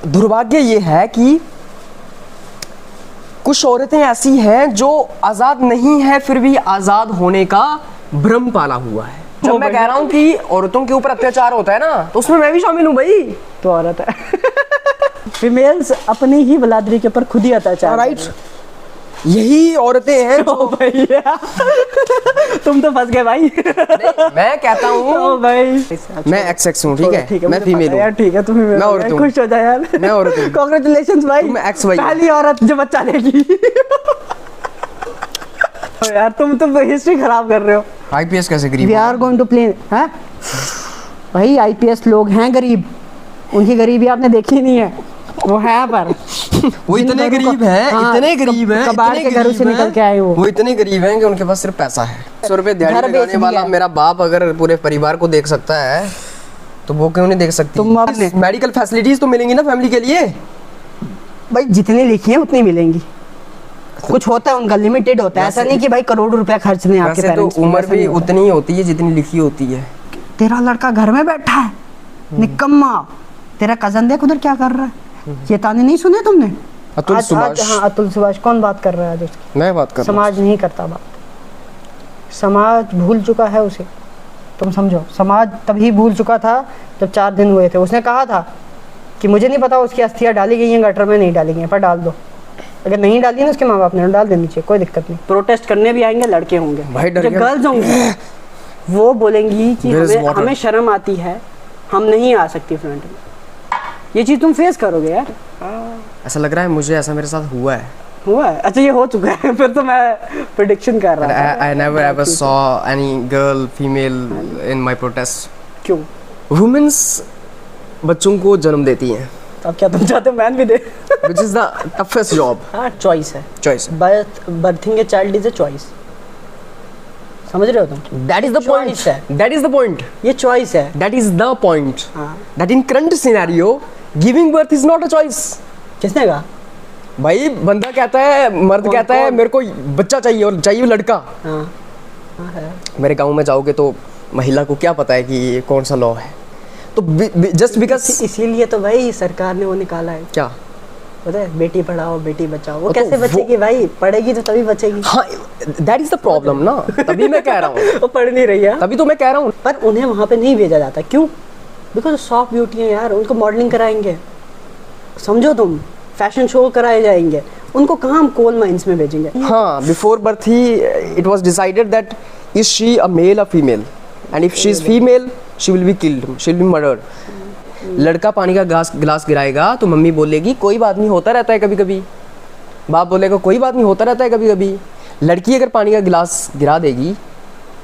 दुर्भाग्य ये है कि कुछ औरतें ऐसी हैं जो आज़ाद नहीं है फिर भी आज़ाद होने का भ्रम पाला हुआ है। जब मैं कह रहा हूँ कि औरतों के ऊपर अत्याचार होता है ना, तो उसमें मैं भी शामिल हूँ भाई। तो औरत है फीमेल्स अपनी ही बलादरी के ऊपर खुद ही अत्याचार। राइट, यही औरतें हैं जो भैया तुम तो फंस गए भाई। मैं कहता हूँ भाई मैं एक्स हूँ, ठीक है, मैं फीमेल हूँ यार, ठीक है, तुम मैं औरत हूँ, खुश हो जा यार, मैं औरत हूँ। कांग्रेचुलेशंस भाई, तुम एक्स भाई, पहली औरत जो बच्चा लेगी। यार तुम तो हिस्ट्री खराब कर रहे हो। आईपीएस कैसे गरीब? We are going to play हैं भाई, आईपीएस लोग हैं गरीब, उनकी गरीबी आपने देखी नहीं है, वो है पर वो इतने गरीब हैं, हाँ, इतने गरीब हैं, कबाड़ के घरों से निकल के आए वो इतने गरीब हैं कि उनके पास सिर्फ पैसा है। 100 रुपए दिहाड़ी घर बेच लगाने वाला दिया। मेरा बाप अगर पूरे परिवार को देख सकता है तो वो क्यों नहीं देख सकती? तुम अपने मेडिकल फैसिलिटीज तो मिलेंगी ना फैमिली के लिए। भाई जितनी लिखी है उतनी मिलेंगी, कुछ होता है उनका लिमिटेड होता है, ऐसा नहीं कि भाई करोड़ रुपया खर्चने आपके पेरेंट्स। तो उम्र भी उतनी ही होती है जितनी लिखी होती है। तेरा लड़का घर में बैठा है निकम्मा, तेरा कजन देख उधर क्या कर रहा है, ये ताने नहीं सुने तुमने? अतुल सुभाष। हाँ अतुल सुभाष, कौन बात कर रहा है आज उसकी? मैं बात कर रहा हूं। समाज नहीं करता बात, समाज भूल चुका है उसे, तुम समझो। समाज तभी भूल चुका था जब 4 दिन हुए थे, उसने कहा था कि मुझे नहीं पता उसकी अस्थियां डाली गई हैं गटर में, नहीं डाली गई हैं, पर डाल दो। अगर नहीं डाली ना उसके माँ बाप ने, डाल देनी चाहिए, कोई दिक्कत नहीं। प्रोटेस्ट करने भी आएंगे लड़के होंगे, जो गर्ल्स होंगी वो बोलेंगी कि हमें शर्म आती है, हम नहीं आ सकती फ्रंट में। ये चीज़ तुम फेस करोगे यार। ऐसा लग रहा है मुझे, ऐसा मेरे साथ हुआ है। हुआ है? अच्छा ये हो चुका है फिर तो मैं प्रेडिक्शन कर रहा था। I never ever saw any girl female in my protest. क्यों? Women's बच्चों को जन्म देती हैं। अब क्या तुम चाहते हो मैन भी दे? Which is the toughest job. हाँ चॉइस है, Choice. Berthing a child is a choice, समझ रहे हो तुम? That is the point. Choice है। That is the point. ये चॉइस है। That is the point. हाँ। That in current scenario, giving birth is not a choice. किसने कहा? भाई बंदा कहता है, मर्द कहता है मेरे को बच्चा चाहिए और चाहिए लड़का। हाँ। हाँ है। मेरे गांव में जाओगे तो महिला को क्या पता है कि ये कौन सा लॉ है, तो जस्ट बिकॉज इसीलिए तो भाई सरकार ने वो निकाला है। क्या पता है, बेटी पढ़ाओ बेटी बचाओ। वो तो कैसे बचेगी भाई? पढ़ेगी तो तभी बचेगी। हाँ, दैट इज द प्रॉब्लम ना, तभी मैं कह रहा हूँ। वो पढ़ नहीं रही है, तभी तो मैं कह रहा हूँ। पर उन्हें वहाँ पे नहीं भेजा जाता, क्यों? बिकॉज सॉफ्ट ब्यूटी है यार, उनको मॉडलिंग कराएंगे, समझो तुम, फैशन शो कराए जाएंगे, उनको कहाँ हम कोल माइंस में भेजेंगे? हाँ, बिफोर बर्थ ही it was decided that is she a male or female, and if she is female she will be killed, she will be murdered. लड़का पानी का गिलास गिराएगा तो मम्मी बोलेगी कोई बात नहीं, होता रहता है कभी कभी। बाप बोलेगा कोई बात नहीं, होता रहता है कभी कभी। लड़की अगर पानी का गिलास गिरा देगी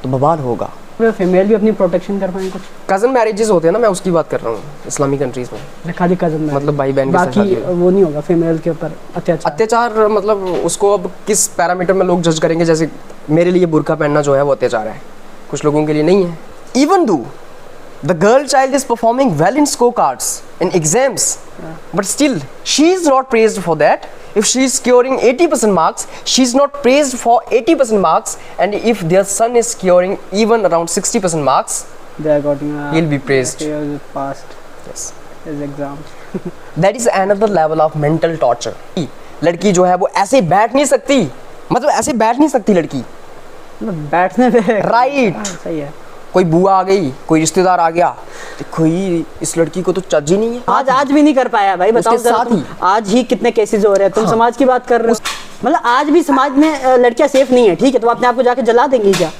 तो बवाल होगा। फीमेल भी अपनी प्रोटेक्शन कर पाए। कुछ कजन मैरिजेस होते हैं ना, मैं उसकी बात कर रहा हूँ इस्लामी कंट्रीज में। खाली कजन मतलब भाई बहन के साथ बाकी वो नहीं होगा फीमेल के ऊपर अत्याचार। मतलब उसको अब किस पैरामीटर में लोग जज करेंगे? जैसे मेरे लिए बुर्का पहनना जो है वो अत्याचार है, कुछ लोगों के लिए नहीं है। Even though the girl child is performing well in scorecards in exams, but still she is not praised for that. If she is scoring 80% marks, she is not praised for 80% marks, and if their son is scoring even around 60% marks, they are getting he'll be praised. He has passed Yes, his exams. that is another level of mental torture. लड़की जो है वो ऐसे बैठ नहीं सकती, मतलब ऐसे बैठ नहीं सकती लड़की बैठने पे। राइट, सही है। कोई बुआ आ गई, कोई रिश्तेदार आ गया, तो कोई इस लड़की को तो चज्ज ही नहीं है। आज भी नहीं कर पाया भाई, बताओ उसके साथ ही आज ही कितने केसेस हो रहे हैं। तुम समाज की बात कर रहे हो, मतलब आज भी समाज में लड़कियां सेफ नहीं है, ठीक है, तो अपने आप को जाके जला देंगी क्या?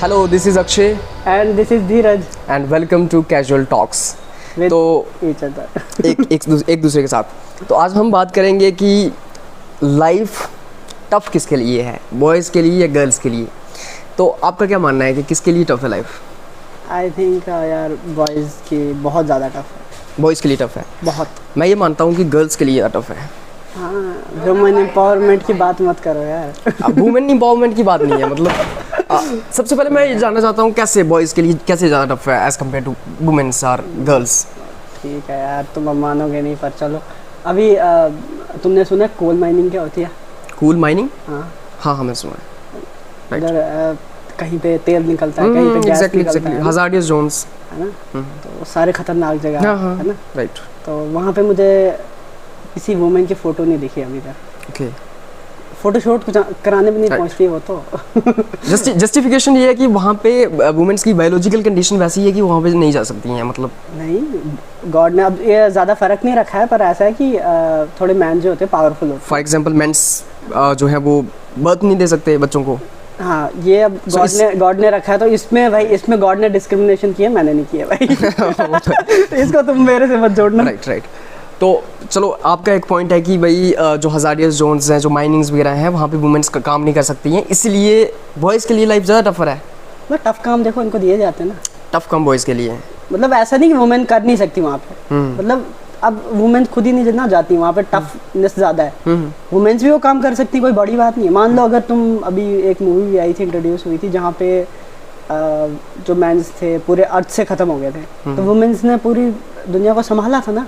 Hello, this is Akshay and this is Dheeraj and welcome to casual talks. तो एक दूसरे के साथ तो आज हम बात करेंगे कि लाइफ टफ किसके लिए है, बॉयज़ के लिए या गर्ल्स के लिए। तो आपका क्या मानना है कि किसके लिए टफ है लाइफ? आई थिंक यार बॉयज़ की बहुत ज़्यादा टफ है। बॉयज़ के लिए टफ है बहुत। मैं ये मानता हूँ कि गर्ल्स के लिए टफ है। हाँ, वुमेन एम्पावरमेंट की बात मत करो यार। वुमेन एम्पावरमेंट की बात नहीं है, मतलब सबसे पहले मैं ये जानना चाहता हूँ कैसे बॉयज़ के लिए कैसे ज़्यादा टफ है एज़ कम्पेयर टू वुमेन्स और गर्ल्स। ठीक है यार, तुम अब मानोगे नहीं, पर चलो अभी तुमने सुना कोल माइनिंग क्या होती है? Coal mining? हाँ हाँ, मैं सुना है। अगर कहीं पे तेल निकलता है, कहीं पे गैस निकलता है, हजार्डियस जोन्स है ना। तो सारे खतरनाक जगह है ना। राइट। तो वहाँ पे मुझे किसी वुमेन की फ़ोटो नहीं दिखी अभी तक। ओके। फोटोशूट कराने भी नहीं पहुँचती वो तो। जस्टिफिकेशन ये है कि वहाँ पे वुमेन्स की बायोलॉजिकल कंडीशन वैसी है कि वहाँ पे नहीं जा सकती हैं, मतलब नहीं, गॉड ने अब ये ज़्यादा फ़र्क नहीं रखा है, पर ऐसा है कि थोड़े मैन जो होते हैं पावरफुल होते हैं। फॉर एग्जांपल मेंस जो है वो बर्थ नहीं दे सकते बच्चों को। हाँ, ये अब गॉड ने रखा है, तो इसमें भाई इसमें गॉड ने डिस्क्रिमिनेशन किया, मैंने नहीं किया भाई। इसको तुम मेरे से मत जोड़ना। राइट। तो चलो, आपका एक पॉइंट है कि भाई जो हजारियस जोन्स हैं, जो माइनिंग्स वगैरह हैं, वहाँ पे वुमेन्स का काम नहीं कर सकती हैं, इसलिए बॉयज़ के लिए लाइफ ज़्यादा टफर है। मतलब टफ काम देखो इनको दिए जाते हैं ना। टफ काम बॉयज़ के लिए, मतलब ऐसा नहीं कि वुमेन कर नहीं सकती वहाँ पे, मतलब अब वुमेन खुद ही नहीं जितना जाती वहाँ पे, टफनेस ज़्यादा है। वुमेन्स भी वो काम कर सकती, कोई बड़ी बात नहीं है। मान लो अगर तुम, अभी एक मूवी भी आई थी, इंट्रोड्यूस हुई थी, जहाँ पे जो मेंस थे पूरे अर्थ से ख़त्म हो गए थे, तो वुमेन्स ने पूरी दुनिया को संभाला था ना।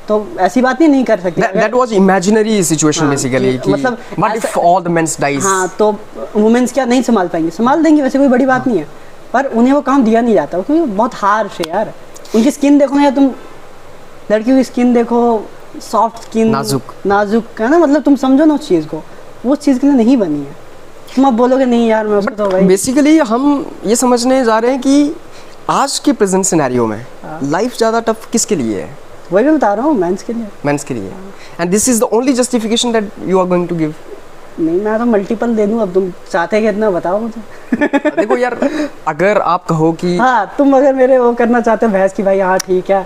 तो ऐसी बात नहीं कर सकती। That was imaginary situation basically, कि मतलब what if all the men dies? हाँ, तो वुमेन्स क्या नहीं संभाल पाएंगी? संभाल देंगी, वैसे कोई बड़ी बात नहीं है, पर उन्हें वो काम दिया नहीं जाता क्योंकि बहुत हार्श है यार। उनकी स्किन देखो ना यार, तुम लड़कियों की स्किन देखो, सॉफ्ट स्किन, नाजुक है ना, मतलब तुम समझो ना उस चीज़ को, वो उस चीज़ के लिए नहीं बनी है। तुम अब बोलोगे नहीं यार मैं उसको, तो भाई बेसिकली हम ये समझने जा रहे हैं कि आज के प्रेजेंट सिनेरियो में लाइफ ज़्यादा टफ किसके लिए है? वही मैं बता रहा हूँ, मेंस के लिए। मेंस के लिए। And this is the only justification that you are going to give? नहीं, मैं तो मल्टीपल दे दूँ, अब तुम चाहते हैं कितना बताओ मुझे। देखो यार, अगर आप कहो कि हाँ, तुम अगर मेरे वो करना चाहते हो बहस की, भाई हाँ ठीक है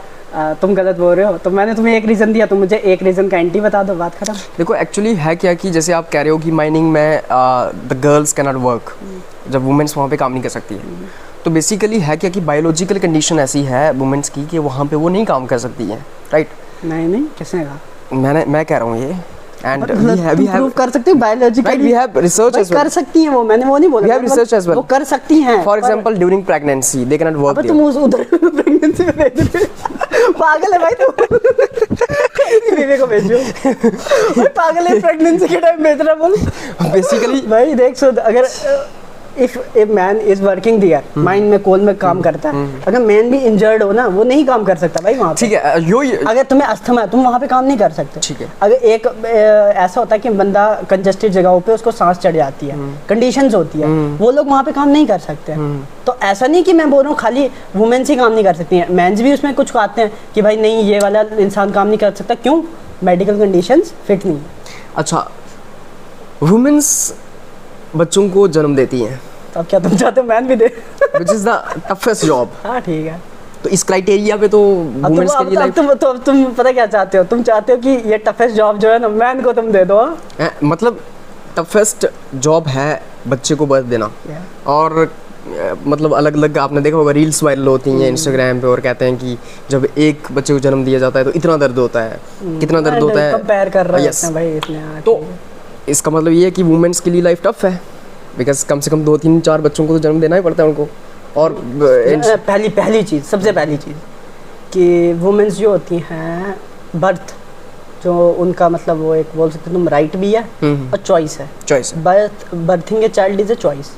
तुम गलत बोल रहे हो, तो मैंने तुम्हें एक रीज़न दिया, तुम मुझे एक रीज़न का एंटी बता दो, बात खत्म। देखो एक्चुअली है क्या कि जैसे आप कह रहे हो कि माइनिंग में the girls can not work, जब वुमेन्स वहाँ पे काम नहीं कर सकती है, तो बेसिकली है क्या कि बायोलॉजिकल कंडीशन ऐसी है वुमेन्स की कि वहाँ पे वो नहीं काम कर सकती हैं, राइट? नहीं, किसने कहा? मैं कह रहा हूँ ये, एंड वी हैव कर सकती है biologically, we have research as well, कर सकती हैं वो, मैंने वो नहीं बोला, we have research as well, वो कर सकती हैं। For example during pregnancy they can not work. अबे तुम उधर प्रेगनेंसी में भेज रहे हो, पागल है भाई तुम। बीवी को भेजो भाई, पागल है, प्रेगनेंसी के टाइम भेज रहा बोल। बेसिकली भाई देख, सो अगर if a man is working there, mind में कोल में काम करता है, अगर मैन भी इंजर्ड हो ना, वो नहीं काम कर सकता भाई वहाँ पे। ठीक है, अगर तुम्हें अस्थमा है, तुम वहाँ पे काम नहीं कर सकते। ठीक है। अगर एक ऐसा होता है कि बंदा कंजस्टेड जगहों पे उसको सांस चढ़ जाती है, कंडीशंस होती है, वो लोग वहाँ पे काम नहीं कर सकते। तो ऐसा नहीं कि मैं बोल रहा हूँ खाली वुमेन्स ही काम नहीं कर सकती हैं, मेंस भी उसमें कुछ आते हैं कि भाई नहीं, ये वाला इंसान काम नहीं कर सकता, क्यों? मेडिकल कंडीशंस फिट नहीं। अच्छा, वुमेन्स बच्चों को जन्म देती हैं, तो अब क्या तुम चाहते हो मैन भी दे? which is the toughest job। हाँ ठीक है, तो इस क्राइटेरिया पे तो वुमेन्स के लिए लाइफ, तुम पता क्या चाहते हो? तुम चाहते हो कि ये टफेस्ट जॉब जो है ना, मैन को तुम दे दो। मतलब टफेस्ट जॉब है बच्चे को बर्थ देना। और मतलब अलग अलग आपने देखा होगा, रील्स वायरल होती हैं इंस्टाग्राम पे, और कहते हैं कि जब एक बच्चे को जन्म दिया जाता है तो इतना दर्द होता है, कितना दर्द होता है, कंपेयर कर रहे हैं भाई इसमें। तो इसका मतलब ये है कि वुमेन्स के लिए लाइफ टफ है, बिकॉज कम से कम 2 3 4 बच्चों को तो जन्म देना ही पड़ता है उनको। और पहली चीज़, सबसे पहली चीज़ कि वुमेन्स जो होती हैं, बर्थ जो उनका मतलब वो एक बोल सकते हो तुम राइट भी है और चॉइस है। Berthing a child is a choice,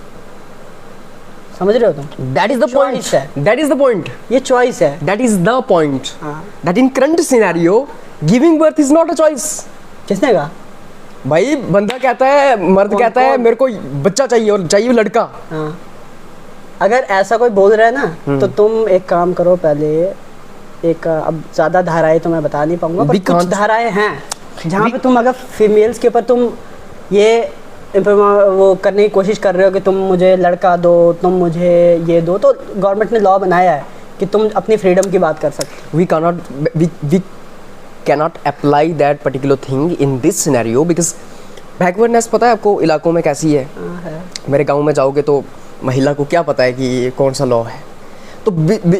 समझ रहे हो तुम? That is the point, that is the point, ये चॉइस है, that is the point, that in current scenario giving birth is not a choice. किसने कहा भाई? बंदा कहता है, मर्द कहता है मेरे को बच्चा चाहिए और चाहिए लड़का। हाँ, अगर ऐसा कोई बोल रहा है ना, तो तुम एक काम करो, पहले एक, अब ज़्यादा धाराएं तो मैं बता नहीं पाऊंगा, पर कुछ धाराएं हैं जहाँ पे तुम अगर फीमेल्स के ऊपर तुम ये वो करने की कोशिश कर रहे हो कि तुम मुझे लड़का दो, तुम मुझे ये दो, तो गवर्नमेंट ने लॉ बनाया है कि तुम अपनी फ्रीडम की बात कर सकते हो। We cannot apply that particular thing in this scenario because backwardness पता है आपको इलाकों में कैसी है? मेरे गांव में जाओगे तो महिला को क्या पता है कि कौन सा लॉ है? तो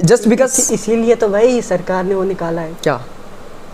जस्ट बिकॉज, इसीलिए तो भाई सरकार ने वो निकाला है, क्या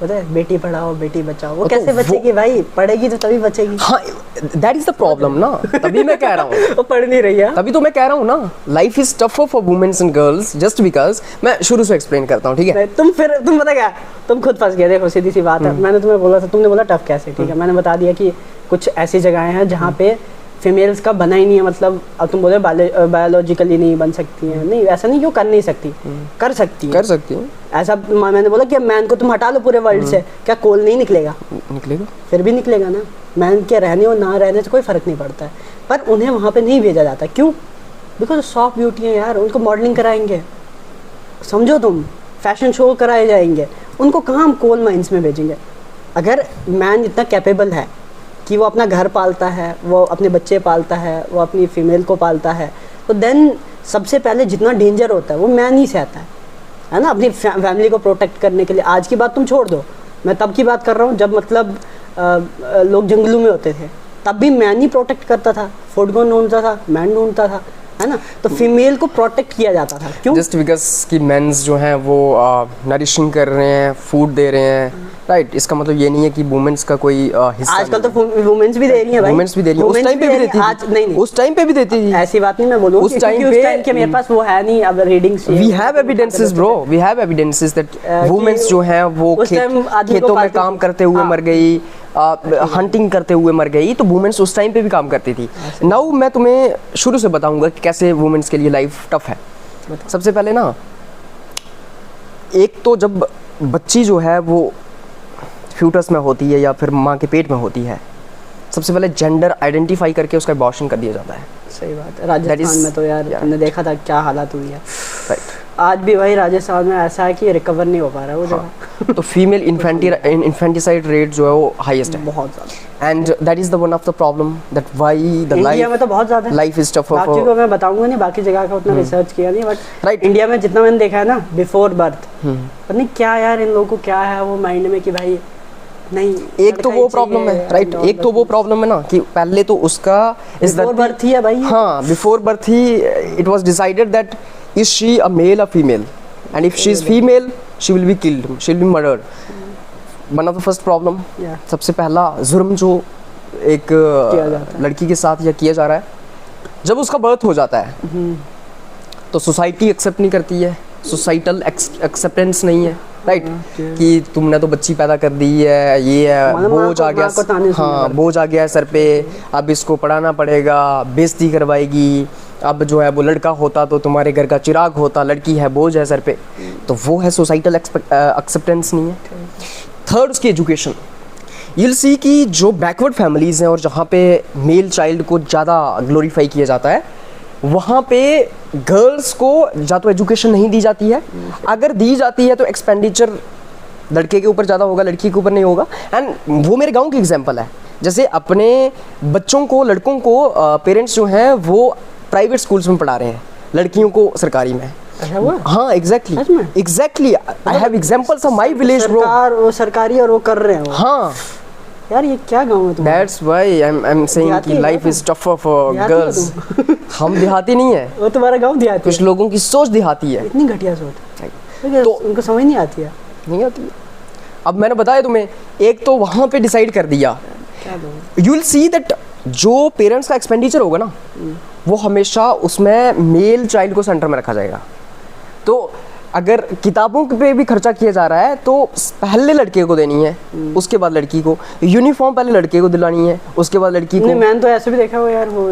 पता है, बेटी पढ़ाओ बेटी बचाओ। वो कैसे बचेगी भाई? पढ़ेगी तो तभी बचेगी। हाँ, दैट इज द प्रॉब्लम ना, तभी मैं कह रहा हूँ। वो पढ़ नहीं रही है, तभी तो मैं कह रहा हूँ ना, life is tougher for womens and girls just because. मैं शुरू से एक्सप्लेन करता हूँ, ठीक है? तुम पता क्या, तुम खुद फंस गए। देखो सीधी सी बात है, मैंने तुम्हें बोला था, तुमने बोला टफ कैसे, ठीक है, मैंने बता दिया कि कुछ ऐसी जगहें हैं जहाँ पे फीमेल्स का बना ही नहीं है, मतलब अब तुम बोल रहे हो बायोलॉजिकली नहीं बन सकती हैं, नहीं ऐसा नहीं, क्यों कर नहीं सकती, कर सकती है, कर सकती है, ऐसा मैंने बोला कि मैन को तुम हटा लो पूरे वर्ल्ड से, क्या कोल नहीं निकलेगा? निकलेगा, फिर भी निकलेगा ना। मैन के रहने और ना रहने से कोई फ़र्क नहीं पड़ता है, पर उन्हें वहाँ पे नहीं भेजा जाता, क्यों? बिकॉज सॉफ्ट ब्यूटी है यार, उनको मॉडलिंग कराएंगे, समझो तुम, फैशन शो कराए जाएंगे, उनको कहाँ हम कोल माइंस में भेजेंगे? अगर मैन इतना कैपेबल है कि वो अपना घर पालता है, वो अपने बच्चे पालता है, वो अपनी फीमेल को पालता है, तो देन सबसे पहले जितना डेंजर होता है वो मैन ही सहता है ना, अपनी फैमिली को प्रोटेक्ट करने के लिए। आज की बात तुम छोड़ दो, मैं तब की बात कर रहा हूँ जब मतलब लोग जंगलों में होते थे, तब भी मैन ही प्रोटेक्ट करता था, फूड कौन ढूंढता था? मैन ढूंढता था, है ना। तो फीमेल को प्रोटेक्ट किया जाता था, क्यों? जस्ट बिकॉज कि मेंस जो हैं वो नरिशिंग कर रहे हैं, फूड दे रहे हैं, राइट। इसका मतलब ये नहीं है कि वुमेन्स का कोई हिस्सा, आजकल तो वुमेन्स भी दे रही हैं भाई, वुमेन्स भी दे रही हैं, उस टाइम पे भी देती थी, आज नहीं, उस टाइम पे भी देती थी, ऐसी बात नहीं मैं बोलूँ उस टाइम के मेरे पास वो है नहीं, अब readings we have evidences bro, we have evidences that womens जो हैं वो खेतों में काम करते हुए मर गई, हंटिंग करते हुए मर गई, तो वुमेन्स उस टाइम पे भी काम करती थी। नाउ मैं तुम्हें शुरू से बताऊंगा कि कैसे वुमेन्स के लिए लाइफ टफ है। सबसे पहले ना, एक तो जब बच्ची जो है वो फ्यूटस में होती है या फिर माँ के पेट में होती है, सबसे पहले जेंडर आइडेंटिफाई करके उसका अबॉर्शन कर दिया जाता है। सही बात है, राजस्थान में तो यार तुमने देखा था क्या हालत हुई है, राइट। आज भी वही राजस्थान में ऐसा है कि रिकवर नहीं हो पा रहा है वो जगह। तो फीमेल इन्फेंटिसाइड रेट जो है वो हाईएस्ट है, बहुत ज़्यादा, and that is the one of the problem that why the India में तो बहुत ज़्यादा लाइफ इज टफ। बाकी को मैं बताऊंगा नहीं, बाकी जगह का उतना रिसर्च किया नहीं, बट राइट, इंडिया में जितना मैंने देखा है ना बिफोर बर्थ, पता नहीं क्या यार इन लोगों को क्या है वो माइंड में कि भाई नहीं, एक तो वो प्रॉब्लम है, राइट, एक तो वो प्रॉब्लम है ना कि पहले तो उसका इस बिफोर बर्थ ही है भाई, हाँ, बिफोर बर्थ ही it was decided that is she a male or female, and if she is female she will be killed, she will be murdered. One of the first problem, सबसे पहला जुर्म जो एक लड़की के साथ या किया जा रहा है, जब उसका बर्थ हो जाता है तो सोसाइटी एक्सेप्ट नहीं करती है, सोसाइटल एक्सेप्टेंस नहीं है, राइट, कि तुमने तो बच्ची पैदा कर दी है, ये है, बोझ आ गया, हाँ, बोझ आ गया है सर पे, अब इसको पढ़ाना पड़ेगा, बेइज्जती करवाएगी, अब जो है वो लड़का होता तो तुम्हारे घर का चिराग होता, लड़की है बोझ है सर पे, तो वो है सोसाइटल एक्सेप्टेंस नहीं है। थर्ड, उसकी एजुकेशन। यूल सी कि जो बैकवर्ड फैमिलीज़ हैं और जहाँ पे मेल चाइल्ड को ज़्यादा ग्लोरीफाई किया जाता है, वहाँ पे गर्ल्स को या तो एजुकेशन नहीं दी जाती है, अगर दी जाती है तो एक्सपेंडिचर लड़के के ऊपर ज़्यादा होगा, लड़की के ऊपर नहीं होगा। एंड वो मेरे गांव की एग्जांपल है, जैसे अपने बच्चों को, लड़कों को पेरेंट्स जो हैं वो प्राइवेट स्कूल्स में पढ़ा रहे हैं, लड़कियों को सरकारी में। हाँ, exactly I have examples of my village bro. वो सरकारी और वो कर रहे हैं। हाँ यार, ये क्या गांव है तुम्हारा? That's why I'm saying कि life is tougher for girls। हम देहाती नहीं है, वो तुम्हारा गांव देहाती, कुछ लोगों की सोच देहाती है, इतनी घटिया सोच, तो उनको समझ नहीं आती है, नहीं आती है। अब मैंने बताया तुम्हें, एक तो वहाँ पे डिसाइड कर दिया, यू विल सी दैट जो पेरेंट्स का एक्सपेंडिचर होगा ना, वो हमेशा उसमें मेल चाइल्ड को सेंटर में रखा जाएगा। तो अगर किताबों पे भी खर्चा किया जा रहा है तो पहले लड़के को देनी है, उसके बाद लड़की को। यूनिफॉर्म पहले लड़के को दिलानी है, उसके बाद लड़की को। नहीं, मैंने तो ऐसे भी देखा हुआ यार, वो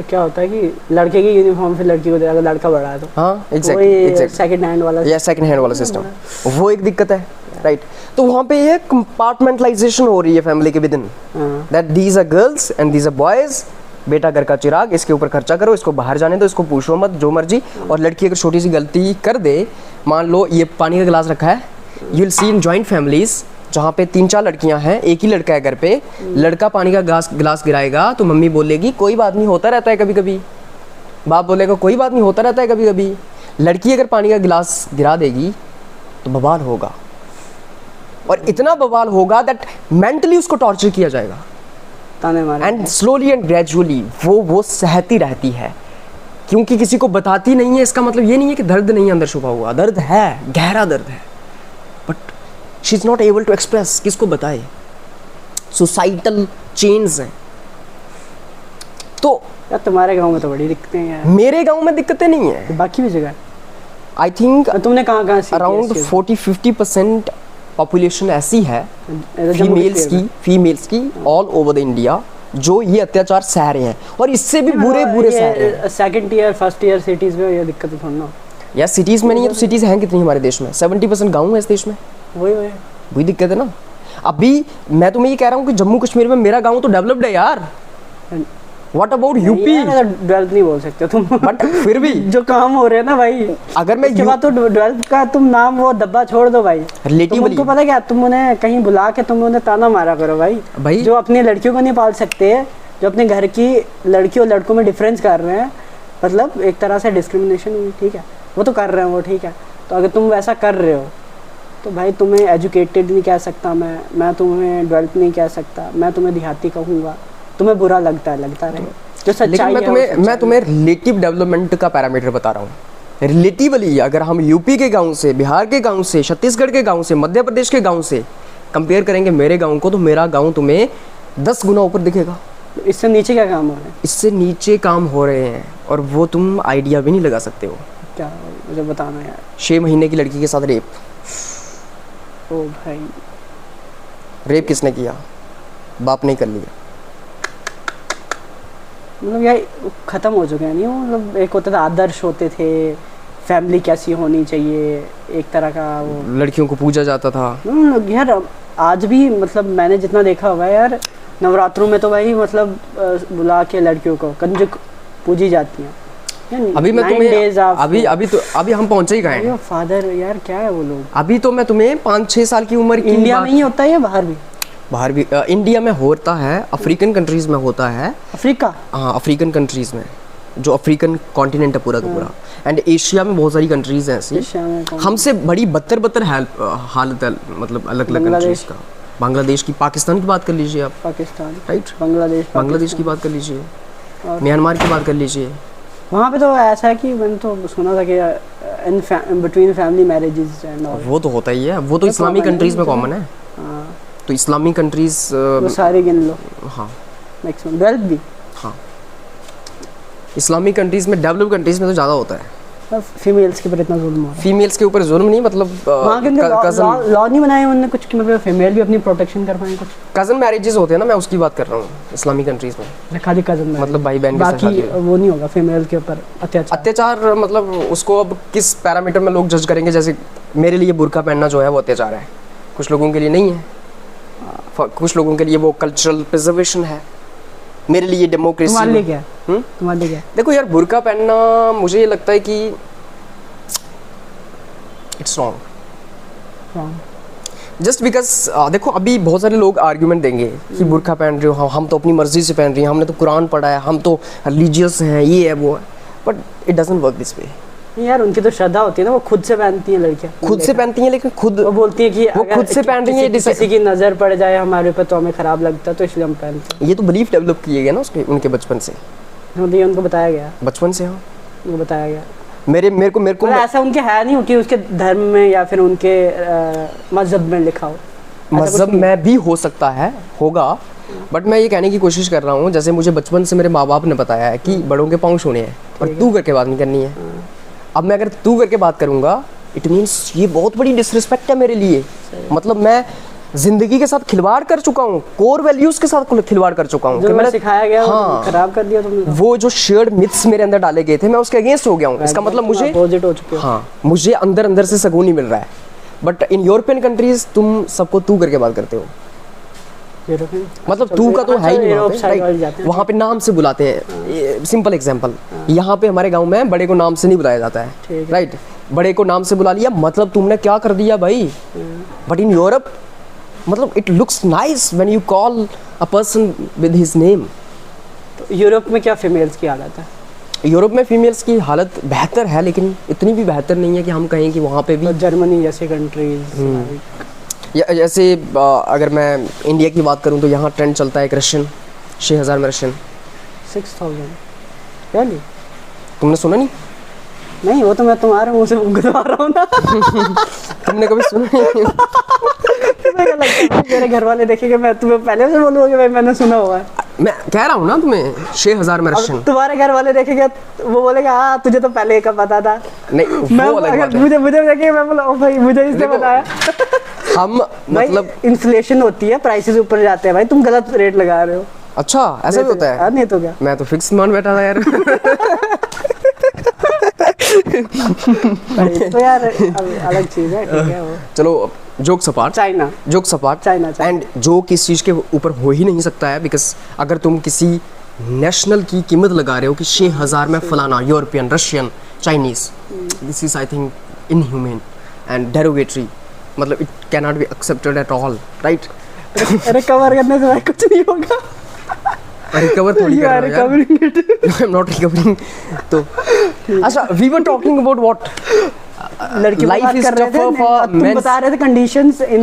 क्या होता है कि लड़के की यूनिफॉर्म फिर लड़की को दे, अगर लड़का बड़ा है तो। हाँ, एग्जैक्टली, सेकंड हैंड वाला, या सेकंड हैंड वाला सिस्टम, वो एक दिक्कत है, राइट। तो वहाँ पे ये कंपार्टमेंटलाइजेशन हो रही है फैमिली के within, that these are girls and these are boys. बेटा घर का चिराग, इसके ऊपर खर्चा करो, इसको बाहर जाने दो, इसको पूछो मत, जो मर्जी। और लड़की अगर छोटी सी गलती कर दे, मान लो ये पानी का गिलास रखा है, you will see in joint families जहाँ पे 3-4 लड़कियां हैं, एक ही लड़का है घर पे, लड़का पानी का गिलास गिराएगा तो मम्मी बोलेगी कोई बात नहीं, होता रहता है कभी कभी। बाप बोलेगा कोई बात नहीं, होता रहता है कभी कभी। लड़की अगर पानी का गिलास गिरा देगी तो बवाल होगा, और इतना बवाल होगा दैट मेंटली उसको टॉर्चर किया जाएगा, एंड स्लोली एंड ग्रेजुअली वो सहती रहती है, क्योंकि किसी को बताती नहीं है। इसका मतलब ये नहीं है कि दर्द नहीं है अंदर छुपा हुआ, दर्द है, गहरा दर्द है, but she is not able to express. किसको बताए? सोसाइटल चेंज हैं। तो यार तुम्हारे गांव में तो बड़ी दिक्कतें हैं, मेरे गांव में दिक्कतें नहीं है, बाकी भी जगह आई थिंक तुमने कहाँ अराउंड 40-50% पॉपुलेशन ऐसी है फीमेल्स की ऑल ओवर द इंडिया जो ये अत्याचार सह रहे हैं, और इससे भी बुरे बुरे सह रहे हैं। Second year first year cities में ये दिक्कत थोड़ा ना। यार सिटीज़ में नहीं है तो सिटीज़ हैं कितनी हमारे देश में? 70% गाँव है इस देश में। वही दिक्कत है ना। अभी मैं तुम्हें ये कह रहा हूँ कि जम्मू कश्मीर में मेरा गाँव तो डेवलप्ड है यार। What about UP? डेवलप नहीं बोल सकते तुम, बट फिर भी जो काम हो रहे हैं ना भाई, अगर मैं उसके बाद तो डेवलप का तुम नाम वो डब्बा छोड़ दो भाई। रिलेटिवली तुमको पता क्या, तुम उन्हें कहीं बुला के तुम उन्हें ताना मारा करो भाई। जो अपनी लड़कियों को नहीं पाल सकते, जो अपने घर की लड़कियों लड़कों में डिफरेंस कर रहे हैं, मतलब एक तरह से डिस्क्रिमिनेशन, ठीक है, वो तो कर रहे हैं वो, ठीक है। तो अगर तुम वैसा कर रहे हो तो भाई तुम्हें एजुकेटेड नहीं कह सकता मैं तुम्हें डेवलप नहीं कह सकता, मैं तुम्हें देहाती कहूँगा। तुम्हें बुरा लगता रहे, जो सच्चाई है। मैं तुम्हें रिलेटिव डेवलपमेंट का पैरामीटर बता रहा हूँ। रिलेटिवली अगर हम यूपी के गांव से, बिहार के गांव से, छत्तीसगढ़ के गांव से, मध्य प्रदेश के गांव से कंपेयर करेंगे मेरे गांव को, तो मेरा गांव तुम्हें 10 गुना ऊपर दिखेगा। इससे नीचे क्या काम हो रहे हैं? इससे नीचे काम हो रहे हैं, और वो तुम आइडिया भी नहीं लगा सकते हो। क्या मुझे बताना यार। 6 महीने की लड़की के साथ रेप। ओ भाई, रेप किसने किया? बाप ने कर लिया। मतलब यार ख़त्म हो चुके हैं नहीं वो, मतलब एक होता था आदर्श होते थे, फैमिली कैसी होनी चाहिए, एक तरह का वो लड़कियों को पूजा जाता था। यार आज भी मतलब मैंने जितना देखा हुआ है यार, नवरात्रों में तो भाई मतलब बुला के लड़कियों को कंजक पूजी जाती हैं। अभी मैं तुम्हें अभी हम पहुंचे ही गए हैं। फादर यार क्या है वो लोग। अभी तो मैं तुम्हें 5-6 साल की उम्र की इंडिया में ही होता है या बाहर भी? बाहर भी। इंडिया में होता है, अफ्रीकन कंट्रीज में होता है। अफ्रीका? हाँ, अफ्रीकन कंट्रीज में, जो अफ्रीकन कॉन्टिनेंट है पूरा का पूरा। एंड एशिया में बहुत सारी कंट्रीज हैं ऐसी। हमसे बड़ी बदतर हालत है, मतलब अलग अलग कंट्रीज का। बांग्लादेश की, पाकिस्तान की बात कर लीजिए आप, पाकिस्तान, राइट, बांग्लादेश की बात कर लीजिए, म्यांमार की बात कर लीजिए। वहाँ पे तो ऐसा है कि मैंने तो सुना था कि between family marriages and all, वो तो होता ही है, वो तो इस्लामी कंट्रीज में कॉमन है। तो इस्लामी कंट्रीज सारे गिन लो। हाँ, मैक्सिमम 12 भी। हाँ, इस्लामी कंट्रीज में, डेवलप्ड कंट्रीज में तो ज़्यादा होता है। फीमेल्स के ऊपर इतना जुल्म हो रहा है। फीमेल्स के ऊपर जुल्म नहीं, मतलब वहाँ के लॉ नहीं बनाए उन्होंने कुछ कि मतलब फीमेल भी अपनी प्रोटेक्शन कर पाए कुछ। कजन मैरिजेस होते हैं ना, मैं उसकी बात कर रहा हूँ इस्लामी कंट्रीज में। खाली कजन, मतलब भाई बहन के साथ बाकी वो नहीं होगा फीमेल के ऊपर अत्याचार। मतलब उसको अब किस पैरामीटर में लोग जज करेंगे? जैसे मेरे लिए बुर्का पहनना जो है वो अत्याचार है, कुछ लोगों के लिए नहीं है, कुछ लोगों के लिए वो कल्चरल प्रिजर्वेशन है, मेरे लिए डेमोक्रेसी। तुम्हारे लिए क्या? तुम्हारे लिए क्या? देखो यार, बुर्का पहनना मुझे ये लगता है कि इट्स रॉन्ग, जस्ट बिकॉज देखो अभी बहुत सारे लोग आर्ग्यूमेंट देंगे कि बुर्का पहन रहे हो, हम तो अपनी मर्जी से पहन रही हैं, हमने तो कुरान पढ़ा है, हम तो रिलीजियस हैं, ये है वो है, but it doesn't work this way. यार उनकी तो श्रद्धा होती है ना, वो खुद से पहनती हैं लड़कियां, खुद से पहनती हैं, लेकिन खुद वो बोलती है कि वो खुद से पहन रही है, किसी की नजर पड़ जाए हमारे ऊपर तो हमें खराब लगता है, तो इसलिए हम पहनते हैं। ये तो बिलीफ डेवलप किए गए ना उसके, उनके बचपन से। ये उनको बताया गया बचपन से। हाँ, उनको बताया गया। मेरे को ऐसा उनके है नहीं कि उसके धर्म में या फिर उनके मजहब में लिखा हो। मजहब में भी हो सकता है, होगा, बट मैं ये कहने की कोशिश कर रहा हूँ, जैसे मुझे बचपन से मेरे माँ बाप ने बताया है कि बड़ों के पाँव छूने हैं और तू करके बात नहीं करनी है। अब मैं अगर तू करके बात करूँगा, इट मीन्स ये बहुत बड़ी डिसरिस्पेक्ट है मेरे लिए। मतलब मैं जिंदगी के साथ खिलवाड़ कर चुका हूँ, कोर वैल्यूज के साथ खिलवाड़ कर चुका हूँ, मैंने सिखाया गया, हाँ, खराब कर दिया तुमने। वो जो शेयर्ड मिथ्स मेरे अंदर डाले गए थे, मैं उसके अगेंस्ट हो गया हूँ। इसका मतलब मुझे अपोजिट हो चुके हो। हाँ, मुझे अंदर से सुकून नहीं मिल रहा है। बट इन यूरोपियन कंट्रीज तुम सबको तू करके बात करते हो, मतलब तू का तो है ही नहीं। वहाँ पे नाम से बुलाते हैं। सिंपल एग्जांपल, यहाँ पे हमारे गांव में बड़े को नाम से नहीं बुलाया जाता है, राइट? बड़े को नाम से बुला लिया, मतलब तुमने क्या कर दिया भाई। बट इन यूरोप मतलब it looks nice when you call a person with his name. Europe में क्या फीमेल्स की हालत है? यूरोप में फीमेल्स की हालत बेहतर है, लेकिन इतनी भी बेहतर नहीं है कि हम कहें कि वहाँ पे भी। जर्मनी जैसे कंट्रीज, जैसे अगर मैं इंडिया की बात करूं तो यहाँ ट्रेंड चलता है एक रशियन, 6000 में रशियन। 6000 क्या? नहीं तुमने सुना? नहीं, वो तो मैं तुम्हारे मुंह से गुदवा रहा हूँ ना। तुमने कभी सुना नहीं? मेरे घर वाले देखेंगे, मैं तुम्हें पहले से बोलूँगा भाई मैंने सुना हुआ है। मैं कह रहा हूँ ना तुम्हें, 6000 में रशियन। तुम्हारे घर वाले देखेंगे, वो बोलेगा हाँ तुझे तो पहले का पता था। नहीं, वो अलग बात है। मुझे देखेंगे, मैं बोला ओ भाई मुझे इसने बताया। हम मतलब इन्फ्लेशन होती है, प्राइसेस ऊपर जाते हैं भाई, तुम गलत रेट लगा रहे हो। अच्छा ऐसा भी होता है? नहीं तो क्या। मैं तो फिक्स मान बैठा था यार। तो यार अलग चीज है, ठीक है वो। चलो jokes apart, China, jokes apart, China, and जो किस चीज़ के ऊपर हो ही नहीं सकता है, बिकॉज अगर तुम किसी नेशनल की कीमत लगा रहे हो कि 6,000 में फलाना, European, Russian, Chinese, this is I think inhuman and derogatory, मतलब it can not be accepted at all, right? Recover करने से भाई कुछ नहीं होगा। रिकवर थोड़ी कर रहा हूं यार, आई एम नॉट रिकवरिंग। तो अच्छा, we were talking about what, लड़की लाइफ इज टफर फॉर तुम मेन, बता रहे थे कंडीशंस इन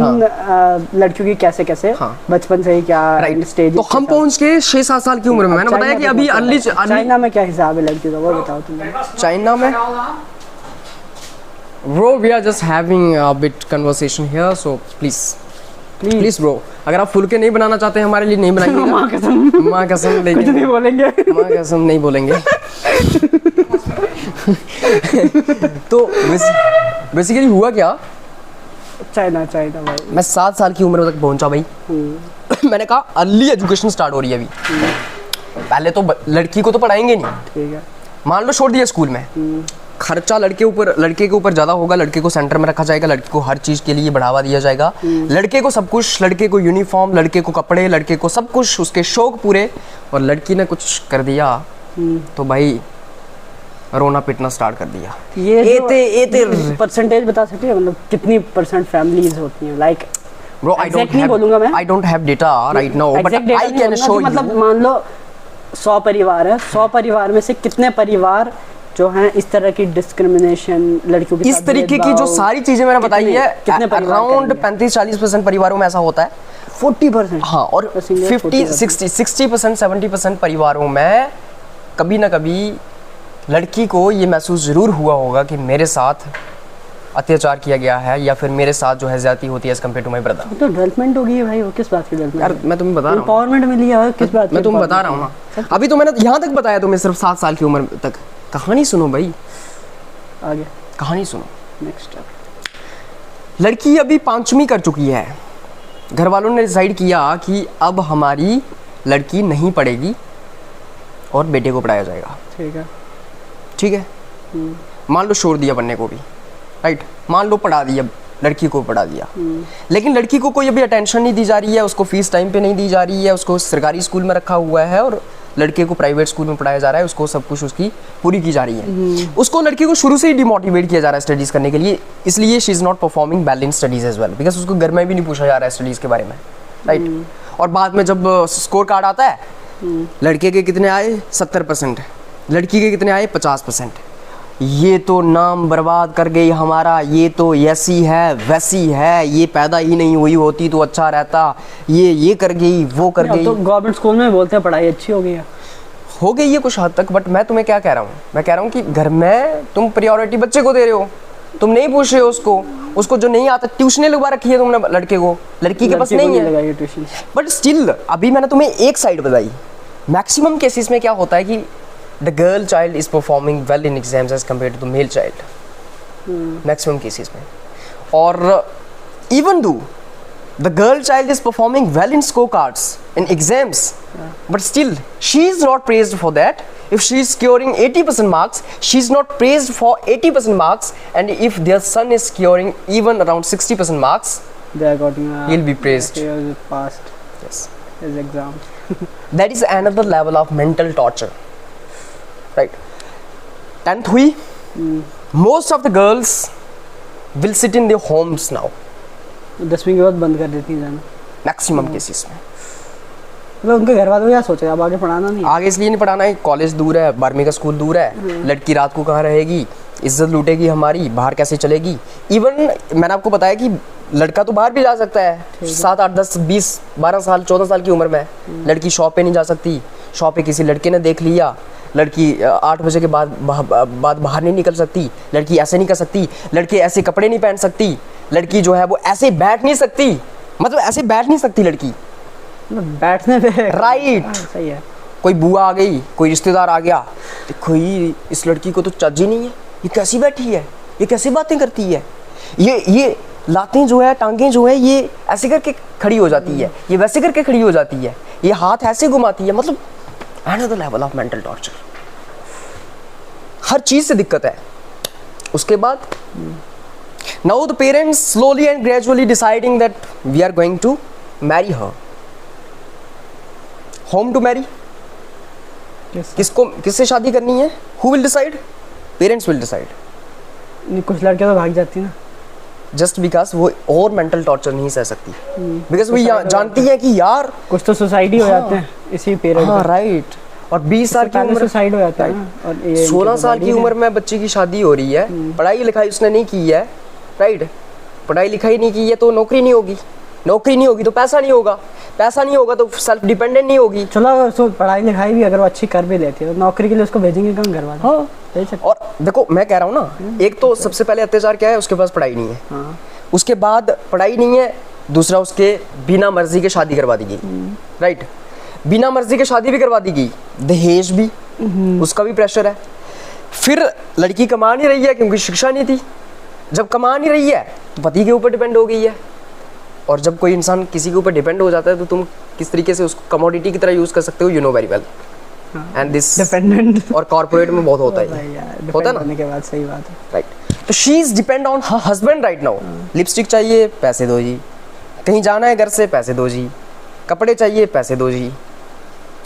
लड़कियों की कैसे कैसे, हाँ। बचपन से ही क्या स्टेज। तो हम पहुंच गए 6-7 साल की उम्र में। मैंने बताया कि अभी अर्ली चाइना में क्या हिसाब है लड़कियों का, वो बताओ तुम। चाइना में bro, we are just having a bit conversation here, so please bro, अगर आप फुल के नहीं बनाना चाहते हैं हमारे लिए नहीं बनाइए। माँ कसम, माँ कसम, कुछ लेकिन नहीं बोलेंगे। माँ कसम नहीं बोलेंगे। तो बेसिकली हुआ क्या, चाइना भाई। मैं 7 साल की उम्र तक पहुंचा भाई। मैंने कहा अर्ली एजुकेशन स्टार्ट हो रही है अभी। पहले तो लड़की को तो पढ़ाएंगे नहीं, ठीक है, मान लो छोड़ दिया स्कूल में, खर्चा लड़के के ऊपर ज़्यादा होगा, लड़के को सेंटर में रखा जाएगा, लड़के को हर चीज़ के लिए बढ़ावा दिया जाएगा, लड़के को सब कुछ, लड़के को यूनिफॉर्म, लड़के को कपड़े, लड़के को सब कुछ, उसके शौक पूरे, और लड़की ने कुछ कर दिया तो भाई रोना पिटना स्टार्ट कर दिया। ये परसेंटेज बता सकते हैं, मतलब कितनी परसेंट फैमिलीज होती हैं, like Bro, I don't have data right now, but I can show you. मतलब मान लो 100 परिवार है, 100 परिवार में से कितने परिवार जो हैं इस तरह की डिस्क्रिमिनेशन, लड़कियों के इस तरीके की जो सारी चीजें मैंने बताई है, अराउंड 35-40% परिवारों में ऐसा होता है। 40%, हाँ, और 50-60% 70% परिवारों में कभी ना कभी लड़की को ये महसूस जरूर हुआ होगा कि मेरे साथ अत्याचार किया गया है, या फिर मेरे साथ जो है ज्यादती होती है as compare to my brother. तो डेवलपमेंट होगी भाई, वो किस बात की डेवलपमेंट? यार मैं तुम्हें बता रहा हूँ, एम्पावरमेंट मिली है, किस बात की? मैं तुम्हें बता रहा हूँ ना, अभी तो मैंने यहाँ तक बताया तुम्हें, सिर्फ 7 साल की उम्र तक। कहानी सुनो भाई, आगे कहानी सुनो। नेक्स्ट, लड़की अभी 5वीं कर चुकी है, घर वालों ने डिसाइड किया कि अब हमारी लड़की नहीं पढ़ेगी और बेटे को पढ़ाया जाएगा। ठीक है, मान लो छोड़ दिया पढ़ने को भी, राइट, मान लो पढ़ा दिया, लड़की को पढ़ा दिया, लेकिन लड़की को कोई अभी अटेंशन नहीं दी जा रही है, उसको फीस टाइम पे नहीं दी जा रही है, उसको सरकारी स्कूल में रखा हुआ है और लड़के को प्राइवेट स्कूल में पढ़ाया जा रहा है, उसको सब कुछ उसकी पूरी की जा रही है। उसको, लड़की को शुरू से ही डिमोटिवेट किया जा रहा है स्टडीज़ करने के लिए, इसलिए she is not performing well in studies as well, because उसको घर में भी नहीं पूछा जा रहा है स्टडीज़ के बारे में, राइट। और बाद में जब स्कोर कार्ड आता है, लड़के के कितने आए 70%, लड़की के कितने आए 50%, ये तो नाम बर्बाद कर गई हमारा, ये तो ऐसी है वैसी है, ये पैदा ही नहीं हुई होती तो अच्छा रहता, ये कर गई वो कर गई। तो गवर्नमेंट स्कूल में बोलते हैं पढ़ाई अच्छी हो गई है, हो गई है कुछ हद तक, बट मैं तुम्हें क्या कह रहा हूँ, मैं कह रहा हूँ कि घर में तुम प्रायोरिटी बच्चे को दे रहे हो, तुम नहीं पूछ रहे हो उसको जो नहीं आता, ट्यूशन लगवा रखी है तुमने लड़के को, लड़की के पास नहीं है, बट स्टिल अभी मैंने तुम्हें एक साइड बताई। मैक्सिमम केसेस में क्या होता है कि the girl child is performing well in exams as compared to the male child, maximum cases में, और even though the girl child is performing well in scorecards in exams, but still she is not praised for that. If she is scoring 80% marks, she is not praised for 80% marks, and if their son is scoring even around 60% marks, they are getting he'll be praised. He has passed Yes, his exams. that is another level of mental torture, right? 10th हुई, most of the girls will sit in their homes now, 10वीं के बाद बंद कर देती है जाना maximum cases में। मतलब उनके घर वालों क्या सोचे, अब आगे पढ़ाना नहीं, आगे इसलिए नहीं पढ़ाना है, कॉलेज दूर है, 12वीं का स्कूल दूर है, लड़की रात को कहाँ रहेगी, इज्जत लूटेगी हमारी, बाहर कैसे चलेगी। इवन मैंने आपको बताया कि लड़का तो बाहर भी जा सकता है, 7, 8, 10, 20, 12 साल 14 साल की उम्र में, लड़की शॉप पे नहीं जा सकती, शॉप पे किसी लड़के ने देख लिया, लड़की 8 बजे के बाद बाहर नहीं निकल सकती, लड़की ऐसे नहीं कर सकती, लड़के ऐसे कपड़े नहीं पहन सकती, लड़की जो है वो ऐसे बैठ नहीं सकती, मतलब ऐसे बैठ नहीं सकती लड़की बैठने पे, राइट। सही है। कोई बुआ आ गई, कोई रिश्तेदार आ गया, देखो इस लड़की को तो चज्ज ही नहीं है, ये कैसी बैठी है, ये कैसी बातें करती है, ये लातें जो है, टांगें जो है, ये ऐसे करके खड़ी हो जाती है, ये वैसे करके खड़ी हो जाती है, ये हाथ ऐसे घुमाती है, मतलब another level of mental torture. हर चीज से दिक्कत है। उसके बाद now the parents slowly and gradually deciding that we are going to marry her. Whom to marry, किसको किससे शादी करनी है? Who will decide? Parents will decide. कुछ लड़कियां तो भाग जाती ना, जस्ट बिकॉज वो और मेंटल टॉर्चर नहीं सह सकती, बिकॉज वो जानती है कि यार कुछ तो सुसाइड ही हो जाते हैं इसी पीरियड हाँ राइट। और 20 साल की उम्र, सुसाइड हो जाता है ना, और ये 16 साल की उम्र में बच्चे की शादी हो रही है, पढ़ाई लिखाई उसने नहीं की है, राइट, पढ़ाई लिखाई नहीं की है तो नौकरी नहीं होगी, नौकरी नहीं होगी तो पैसा नहीं होगा, पैसा नहीं होगा तो सेल्फ डिपेंडेंट नहीं होगी। चलो अगर उसको पढ़ाई लिखाई भी अगर वो अच्छी कर भी लेती है तो नौकरी के लिए उसको भेजेंगे कहाँ घर वाले? हाँ। और देखो मैं कह रहा हूँ ना, एक तो सबसे पहले अत्याचार क्या है, उसके पास पढ़ाई नहीं है, हाँ। उसके बाद पढ़ाई नहीं है, दूसरा उसके बिना मर्जी के शादी करवा दी गई, राइट, बिना मर्जी के शादी भी करवा दी गई, दहेज भी, उसका भी प्रेशर है। फिर लड़की कमा नहीं रही है क्योंकि शिक्षा नहीं थी, जब कमा नहीं रही है तो पति के ऊपर डिपेंड हो गई है, और जब कोई इंसान किसी के ऊपर डिपेंड हो जाता है तो तुम किस तरीके से उसको कमोडिटी की तरह यूज कर सकते हो, you know very well. And this dependent और कॉर्पोरेट में बहुत होता है, होता है ना, होने के बाद सही बात है, राइट। तो she is depend on her husband right now. Lipstick चाहिए, पैसे दो जी, कहीं जाना है घर से, पैसे दो जी, कपड़े चाहिए, पैसे दो जी,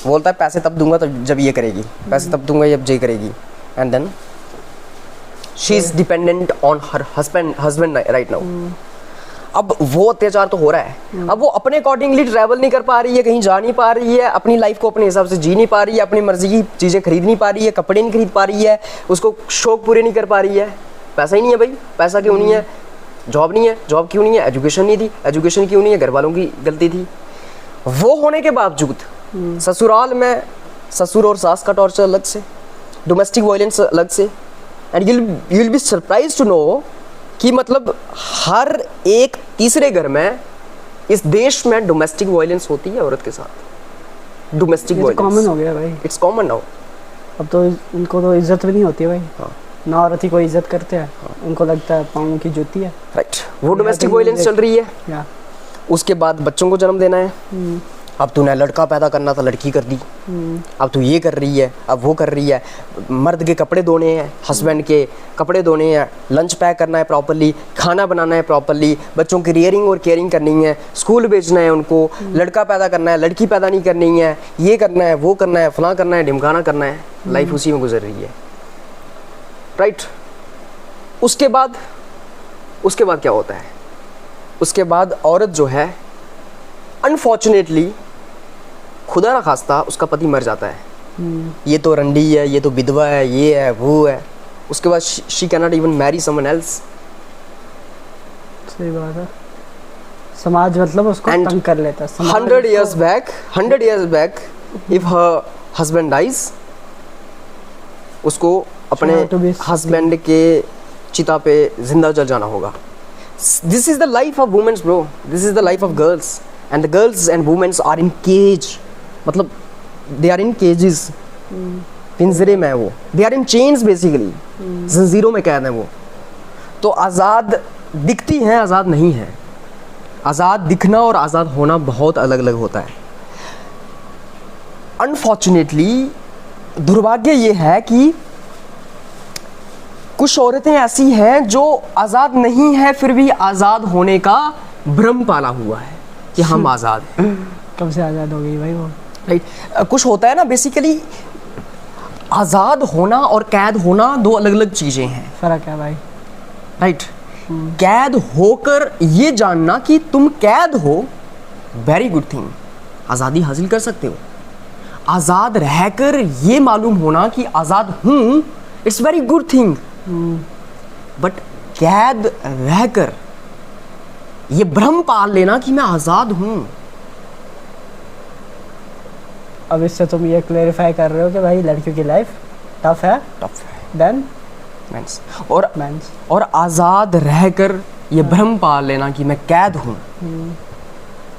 बोलता है पैसे तब दूंगा तो जब ये करेगी, पैसे तब दूंगा जब ये करेगी, and then she is dependent on her husband right now. अब वो अत्याचार तो हो रहा है, अब वो अपने अकॉर्डिंगली ट्रैवल नहीं कर पा रही है, कहीं जा नहीं पा रही है, अपनी लाइफ को अपने हिसाब से जी नहीं पा रही है, अपनी मर्जी की चीज़ें खरीद नहीं पा रही है, कपड़े नहीं खरीद पा रही है, उसको शौक पूरे नहीं कर पा रही है, पैसा ही नहीं है भाई, पैसा क्यों नहीं है, जॉब नहीं है, जॉब क्यों नहीं है, एजुकेशन नहीं थी, एजुकेशन क्यों नहीं है, घर वालों की गलती थी। वो होने के बावजूद ससुराल में ससुर और सास का टॉर्चर अलग से, डोमेस्टिक वायलेंस अलग से, and you will be surprise to know कि मतलब हर एक तीसरे घर में इस देश में डोमेस्टिक वायलेंस होती है औरत के साथ। डोमेस्टिक वायलेंस कॉमन हो गया भाई, इट्स कॉमन नाउ। अब तो उनको तो इज्जत भी नहीं होती है भाई, हाँ। ना औरत ही कोई इज्जत करते हैं, उनको लगता है पाँव की जूती है, राइट, वो डोमेस्टिक वायलेंस चल रही है। या उसके बाद बच्चों को जन्म देना है, अब तूने लड़का पैदा करना था लड़की कर दी, अब तू ये कर रही है, अब वो कर रही है, मर्द के कपड़े धोने हैं, हस्बैंड के कपड़े धोने हैं, लंच पैक करना है प्रॉपर्ली, खाना बनाना है प्रॉपर्ली, बच्चों की रियरिंग और केयरिंग करनी है, स्कूल भेजना है उनको, लड़का पैदा करना है, लड़की पैदा नहीं करनी है, ये करना है, वो करना है, फलां करना है, ढिमकाना करना है, लाइफ उसी में गुजर रही है, राइट। उसके बाद क्या होता है? उसके बाद औरत जो है अनफॉर्चुनेटली, खुदा ना खास्ता, उसका पति मर जाता है, ये तो रंडी है, ये तो विधवा है, ये है, वो है, उसके बाद she can not even Mary someone else. सही बात है, समाज मतलब उसको तंग कर लेता है। 100 years back if her husband dies, उसको अपने हस्बैंड के चिता पे जिंदा जल जाना होगा। This is the life of women bro, this is the life of girls, and the girls and women are in cage, मतलब they are in cages, पिंजरे में वो, they are in chains basically, जंजीरों में कैद है वो। तो आज़ाद दिखती हैं, आज़ाद नहीं है। आज़ाद दिखना और आज़ाद होना बहुत अलग अलग होता है। अनफॉर्चुनेटली दुर्भाग्य ये है कि कुछ औरतें ऐसी हैं जो आज़ाद नहीं है फिर भी आज़ाद होने का भ्रम पाला हुआ है कि हम आज़ाद हैं। कब से आज़ाद हो गई भाई वो, राइट। कुछ होता है ना, बेसिकली आज़ाद होना और कैद होना दो अलग अलग चीज़ें हैं। फ़र्क है भाई, राइट। कैद होकर ये जानना कि तुम कैद हो, वेरी गुड थिंग, आज़ादी हासिल कर सकते हो। आज़ाद रहकर ये मालूम होना कि आज़ाद हूँ, it's very good thing. But कैद रहकर ये भ्रम पाल लेना कि मैं आज़ाद हूँ, अब इससे तुम ये क्लेरिफाई कर रहे हो कि भाई लड़कियों की लाइफ टफ है देन मेंस, और आज़ाद रहकर ये भ्रम पाल लेना कि मैं कैद हूँ,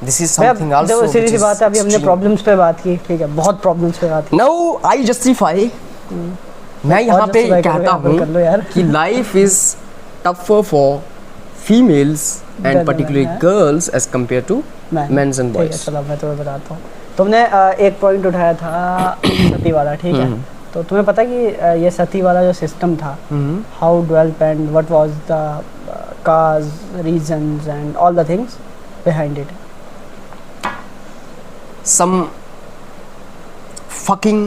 दिस इज समथिंग आल्सो। देखो सीधी सी बात है, अभी हमने प्रॉब्लम्स पे बात की, ठीक है, बहुत प्रॉब्लम्स पे बात की। नाउ आई जस्टिफाई, मैं यहाँ पे कहता हूँ कि life is tougher for females and Than particularly women, girls as compared to men's and ठीक है, boys. चलो मैं तुम्हें बताता हूँ। तुमने एक पॉइंट उठाया था सती वाला, ठीक है। तो तुम्हें पता कि ये सती वाला जो सिस्टम था, how develop and what was the cause, reasons and all the things behind it? Some fucking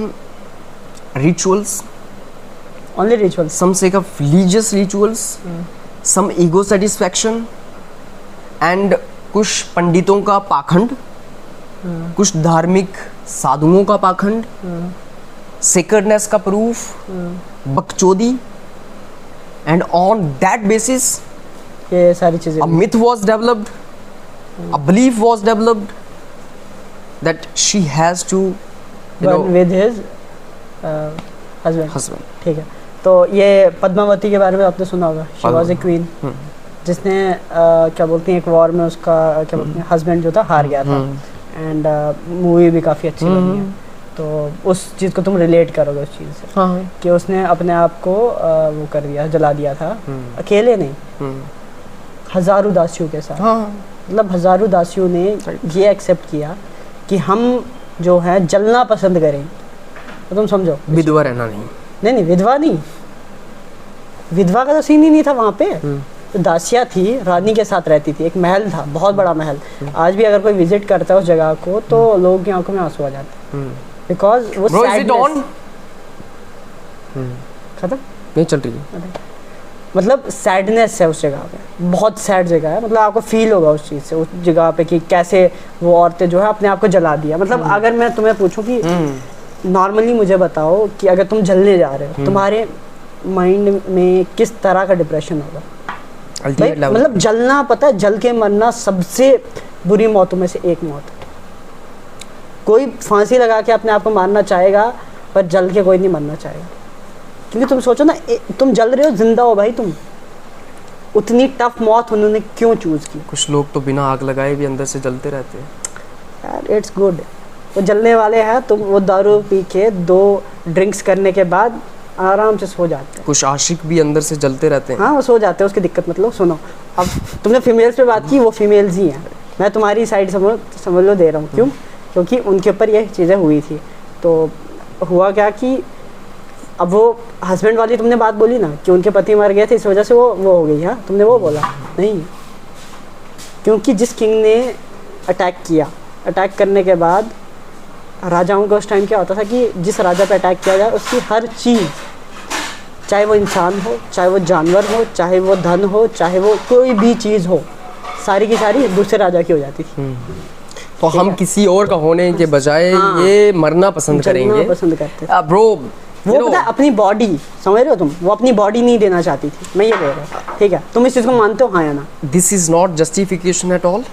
rituals, Only rituals. some sake of religious rituals, some ego satisfaction and कुछ पंडितों का पाखंड, कुछ धार्मिक साधुओं का पाखंड, सेक्रेडनेस का प्रूफ, बकचोदी, and on that basis ये सारी चीजें a myth was developed, a belief was developed that she has to, you know, with his husband. husband. ठीक है। तो ये पद्मावती के बारे में आपने सुना होगा, शी वाज ए क्वीन, जिसने क्या बोलते हैं एक वॉर में उसका क्या बोलते हैं हस्बैंड जो था हार गया था। एंड मूवी भी काफ़ी अच्छी लगी है। तो उस चीज़ को तुम रिलेट करोगे उस चीज़ से, हाँ, कि उसने अपने आप को वो कर दिया, जला दिया था, अकेले नहीं, हजारों दासियों के साथ। हाँ, मतलब हजारों दासियों ने ये एक्सेप्ट किया कि हम जो है जलना पसंद करें। तो तुम समझो, विधवा रहना नहीं। नहीं विधवा नहीं, विधवा का तो सीन ही नहीं था वहाँ पे। तो दासिया थी, रानी के साथ रहती थी, एक महल था, बहुत बड़ा महल। आज भी अगर कोई विजिट करता है उस जगह को तो लोगों की आंखों में आंसू आ जाते हैं, बिकॉज वो sadness- खत्म नहीं चल रही है। मतलब सैडनेस है उस जगह पे, बहुत सैड जगह है। मतलब आपको फील होगा उस चीज़ से, उस जगह पे कि कैसे वो औरतें जो है अपने आप को जला दिया। मतलब अगर मैं तुम्हें पूछूं कि नॉर्मली मुझे बताओ कि अगर तुम जलने जा रहे हो, तुम्हारे माइंड में किस तरह का डिप्रेशन होगा? भाई, मतलब जलना, पता है जल के मरना सबसे बुरी मौतों में से एक मौत है। कोई फांसी लगा के अपने आप को मारना चाहेगा, पर जल के कोई नहीं मरना चाहेगा। क्योंकि तुम सोचो ना, तुम जल रहे हो, जिंदा हो भाई तुम, उतनी टफ मौत उन्होंने क्यों चूज की? कुछ लोग तो बिना आग लगाए भी अंदर से जलते रहते हैं यार इट्स गुड, वो जलने वाले हैं। तुम वो दारू पी के 2 ड्रिंक्स करने के बाद आराम से सो जाते हैं। कुछ आशिक भी अंदर से जलते रहते हैं। हाँ वो सो जाते हैं, उसकी दिक्कत मतलब सुनो। अब तुमने फीमेल्स पे बात की, वो फीमेल्स ही हैं। मैं तुम्हारी साइड समझ लो दे रहा हूँ, क्यों? क्योंकि उनके ऊपर ये चीज़ें हुई थी। तो हुआ क्या कि अब वो हस्बैंड वाली तुमने बात बोली ना कि उनके पति मर गए थे, इस वजह से वो हो गई। हाँ तुमने वो बोला नहीं, क्योंकि जिस किंग ने अटैक किया, अटैक करने के बाद राजाओं का उस टाइम क्या होता था कि जिस राजा पे अटैक किया जाए उसकी हर चीज़, चाहे वो इंसान हो, चाहे वो जानवर हो, चाहे वो धन हो, चाहे वो कोई भी चीज़ हो, सारी की सारी दूसरे राजा की हो जाती थी। तो हम किसी और का होने के बजाय ये मरना पसंद करेंगे, पसंद करते। ब्रो। वो पता है अपनी बॉडी, समझ रहे हो तुम, वो अपनी बॉडी नहीं देना चाहती थी। मैं ये बोल रहा हूँ, ठीक है? तुम इस चीज़ को मानते हो, हाँ या ना? This is not justification at all.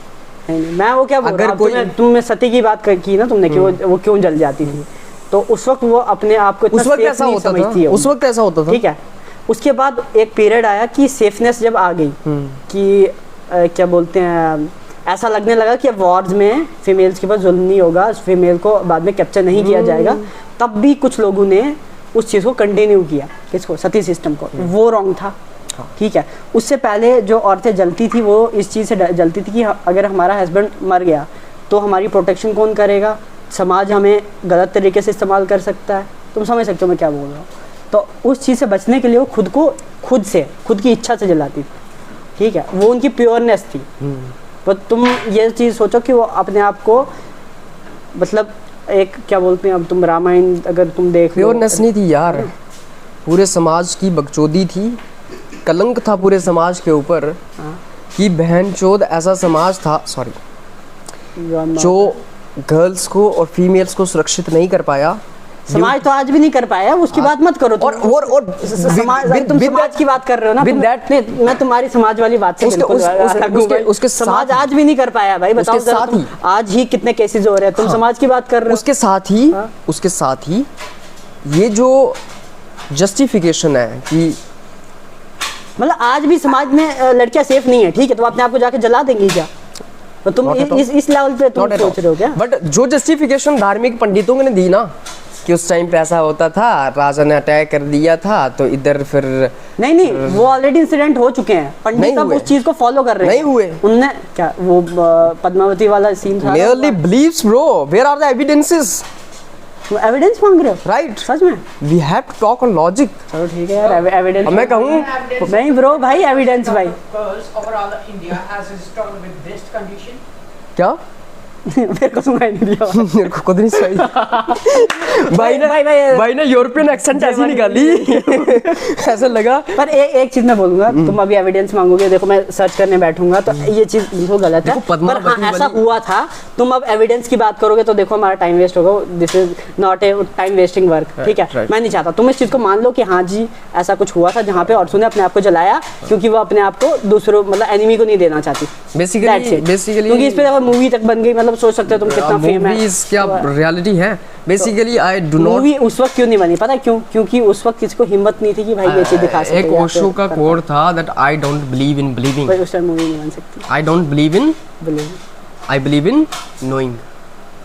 नहीं, मैं वो क्या बोल रहा हूँ, कोई तुमने सती की बात की ना तुमने कि वो क्यों जल जाती थी। तो उस वक्त वो अपने आप को उस वक्त ऐसा होता था, उस वक्त ऐसा होता था, ठीक है? उसके बाद एक पीरियड आया कि सेफनेस जब आ गई कि क्या बोलते हैं, ऐसा लगने लगा कि अब वॉर्स में फीमेल्स के पास जुल्म नहीं होगा, फीमेल को बाद में कैप्चर नहीं किया जाएगा। तब भी कुछ लोगों ने उस चीज़ को कंटिन्यू किया, किसको? सती सिस्टम को। वो रॉन्ग था, ठीक है? उससे पहले जो औरतें जलती थी वो इस चीज़ से जलती थी कि अगर हमारा हस्बैंड मर गया तो हमारी प्रोटेक्शन कौन करेगा? समाज हमें गलत तरीके से इस्तेमाल कर सकता है। तुम समझ सकते हो मैं क्या बोल रहा हूँ? तो उस चीज़ से बचने के लिए वो खुद की इच्छा से जलाती थी, ठीक है? वो उनकी प्योरनेस थी। तो तुम ये चीज़ सोचो कि वो अपने आप को, मतलब एक क्या बोलते हैं, अब तुम रामायण अगर तुम देख लो, प्योरनेस नहीं थी यार, पूरे समाज की बकचोदी थी, कलंक था पूरे समाज के ऊपर कि बहनचोद ऐसा समाज था, सॉरी, जो गर्ल्स को और फीमेल्स को सुरक्षित नहीं कर पाया। समाज तो आज भी नहीं कर पाया, उसकी बात मत करो तुम। और समाज, तुम समाज की बात कर रहे हो ना, नहीं, मैं तुम्हारी समाज वाली बात से उसके समाज आज भी नहीं कर पाया भाई। बताओ साथ ही आज ही कितने केसेस हो रहे हैं, तुम समाज की बात कर रहे हो। उसके साथ ही ये जो जस्टिफिकेशन है कि मतलब आज भी समाज में लड़कियां सेफ नहीं है, ठीक है? तो अपने आप को जाके जला देंगी क्या? तो तुम इस लेवल पे तुम सोच रहे हो क्या? बट जो जस्टिफिकेशन धार्मिक पंडितों ने दी ना, कि उस टाइम पे ऐसा होता था, राजा ने अटैक कर दिया था, तो इधर फिर नहीं नहीं, वो ऑलरेडी इंसिडेंट हो चुके हैं, पंडित नहीं सब हुए। उस चीज को फॉलो कर रहे हैं। नहीं हुए। उनने क्या वो पद्मावती वाला सीन था, merely beliefs bro, where are the evidences? Evidence मांग रहे हो? Right, सच में? we have to talk on logic. चलो ठीक है यार, एविडेंस। अब मैं कहूँ नहीं ब्रो भाई, एविडेंस भाई। Because overall India has a struggle with this condition. क्या मेरे को सुनाई नहीं दिया। मेरे को खुद नहीं सही भाई ने यूरोपियन एक्सेंट ऐसी निकाली ऐसा लगा। पर एक चीज मैं बोलूंगा, तुम अभी एविडेंस मांगोगे, देखो मैं सर्च करने बैठूंगा तो ये चीज बिल्कुल गलत है। देखो, पद्मा पर हाँ, बती ऐसा वाली- हुआ था। तुम अब एविडेंस की बात करोगे तो देखो हमारा टाइम वेस्ट होगा। This is not a time wasting work, ठीक है? right. मैं नहीं चाहता तुम इस चीज को मान लो कि हाँ जी ऐसा कुछ हुआ था जहाँ पे औरतों ने अपने आप को जलाया, क्योंकि वो अपने आप को दूसरों मतलब एनिमी को नहीं देना चाहती। That's it. बेसिकली क्योंकि इस पे मूवी तक बन गई, मतलब सोच सकते हो तुम कितना फेम है। मूवीज क्या रियलिटी है basically. I do not, movie उस वक्त क्यों नहीं बनी पता है क्यों? क्योंकि उस वक्त किसी को हिम्मत नहीं थी कि भाई ये चीज दिखा सके। एक ओशो का कोड था that I don't believe in believing, भाई उस टाइम मूवी नहीं बन सकती। I don't believe in, believe I believe in knowing.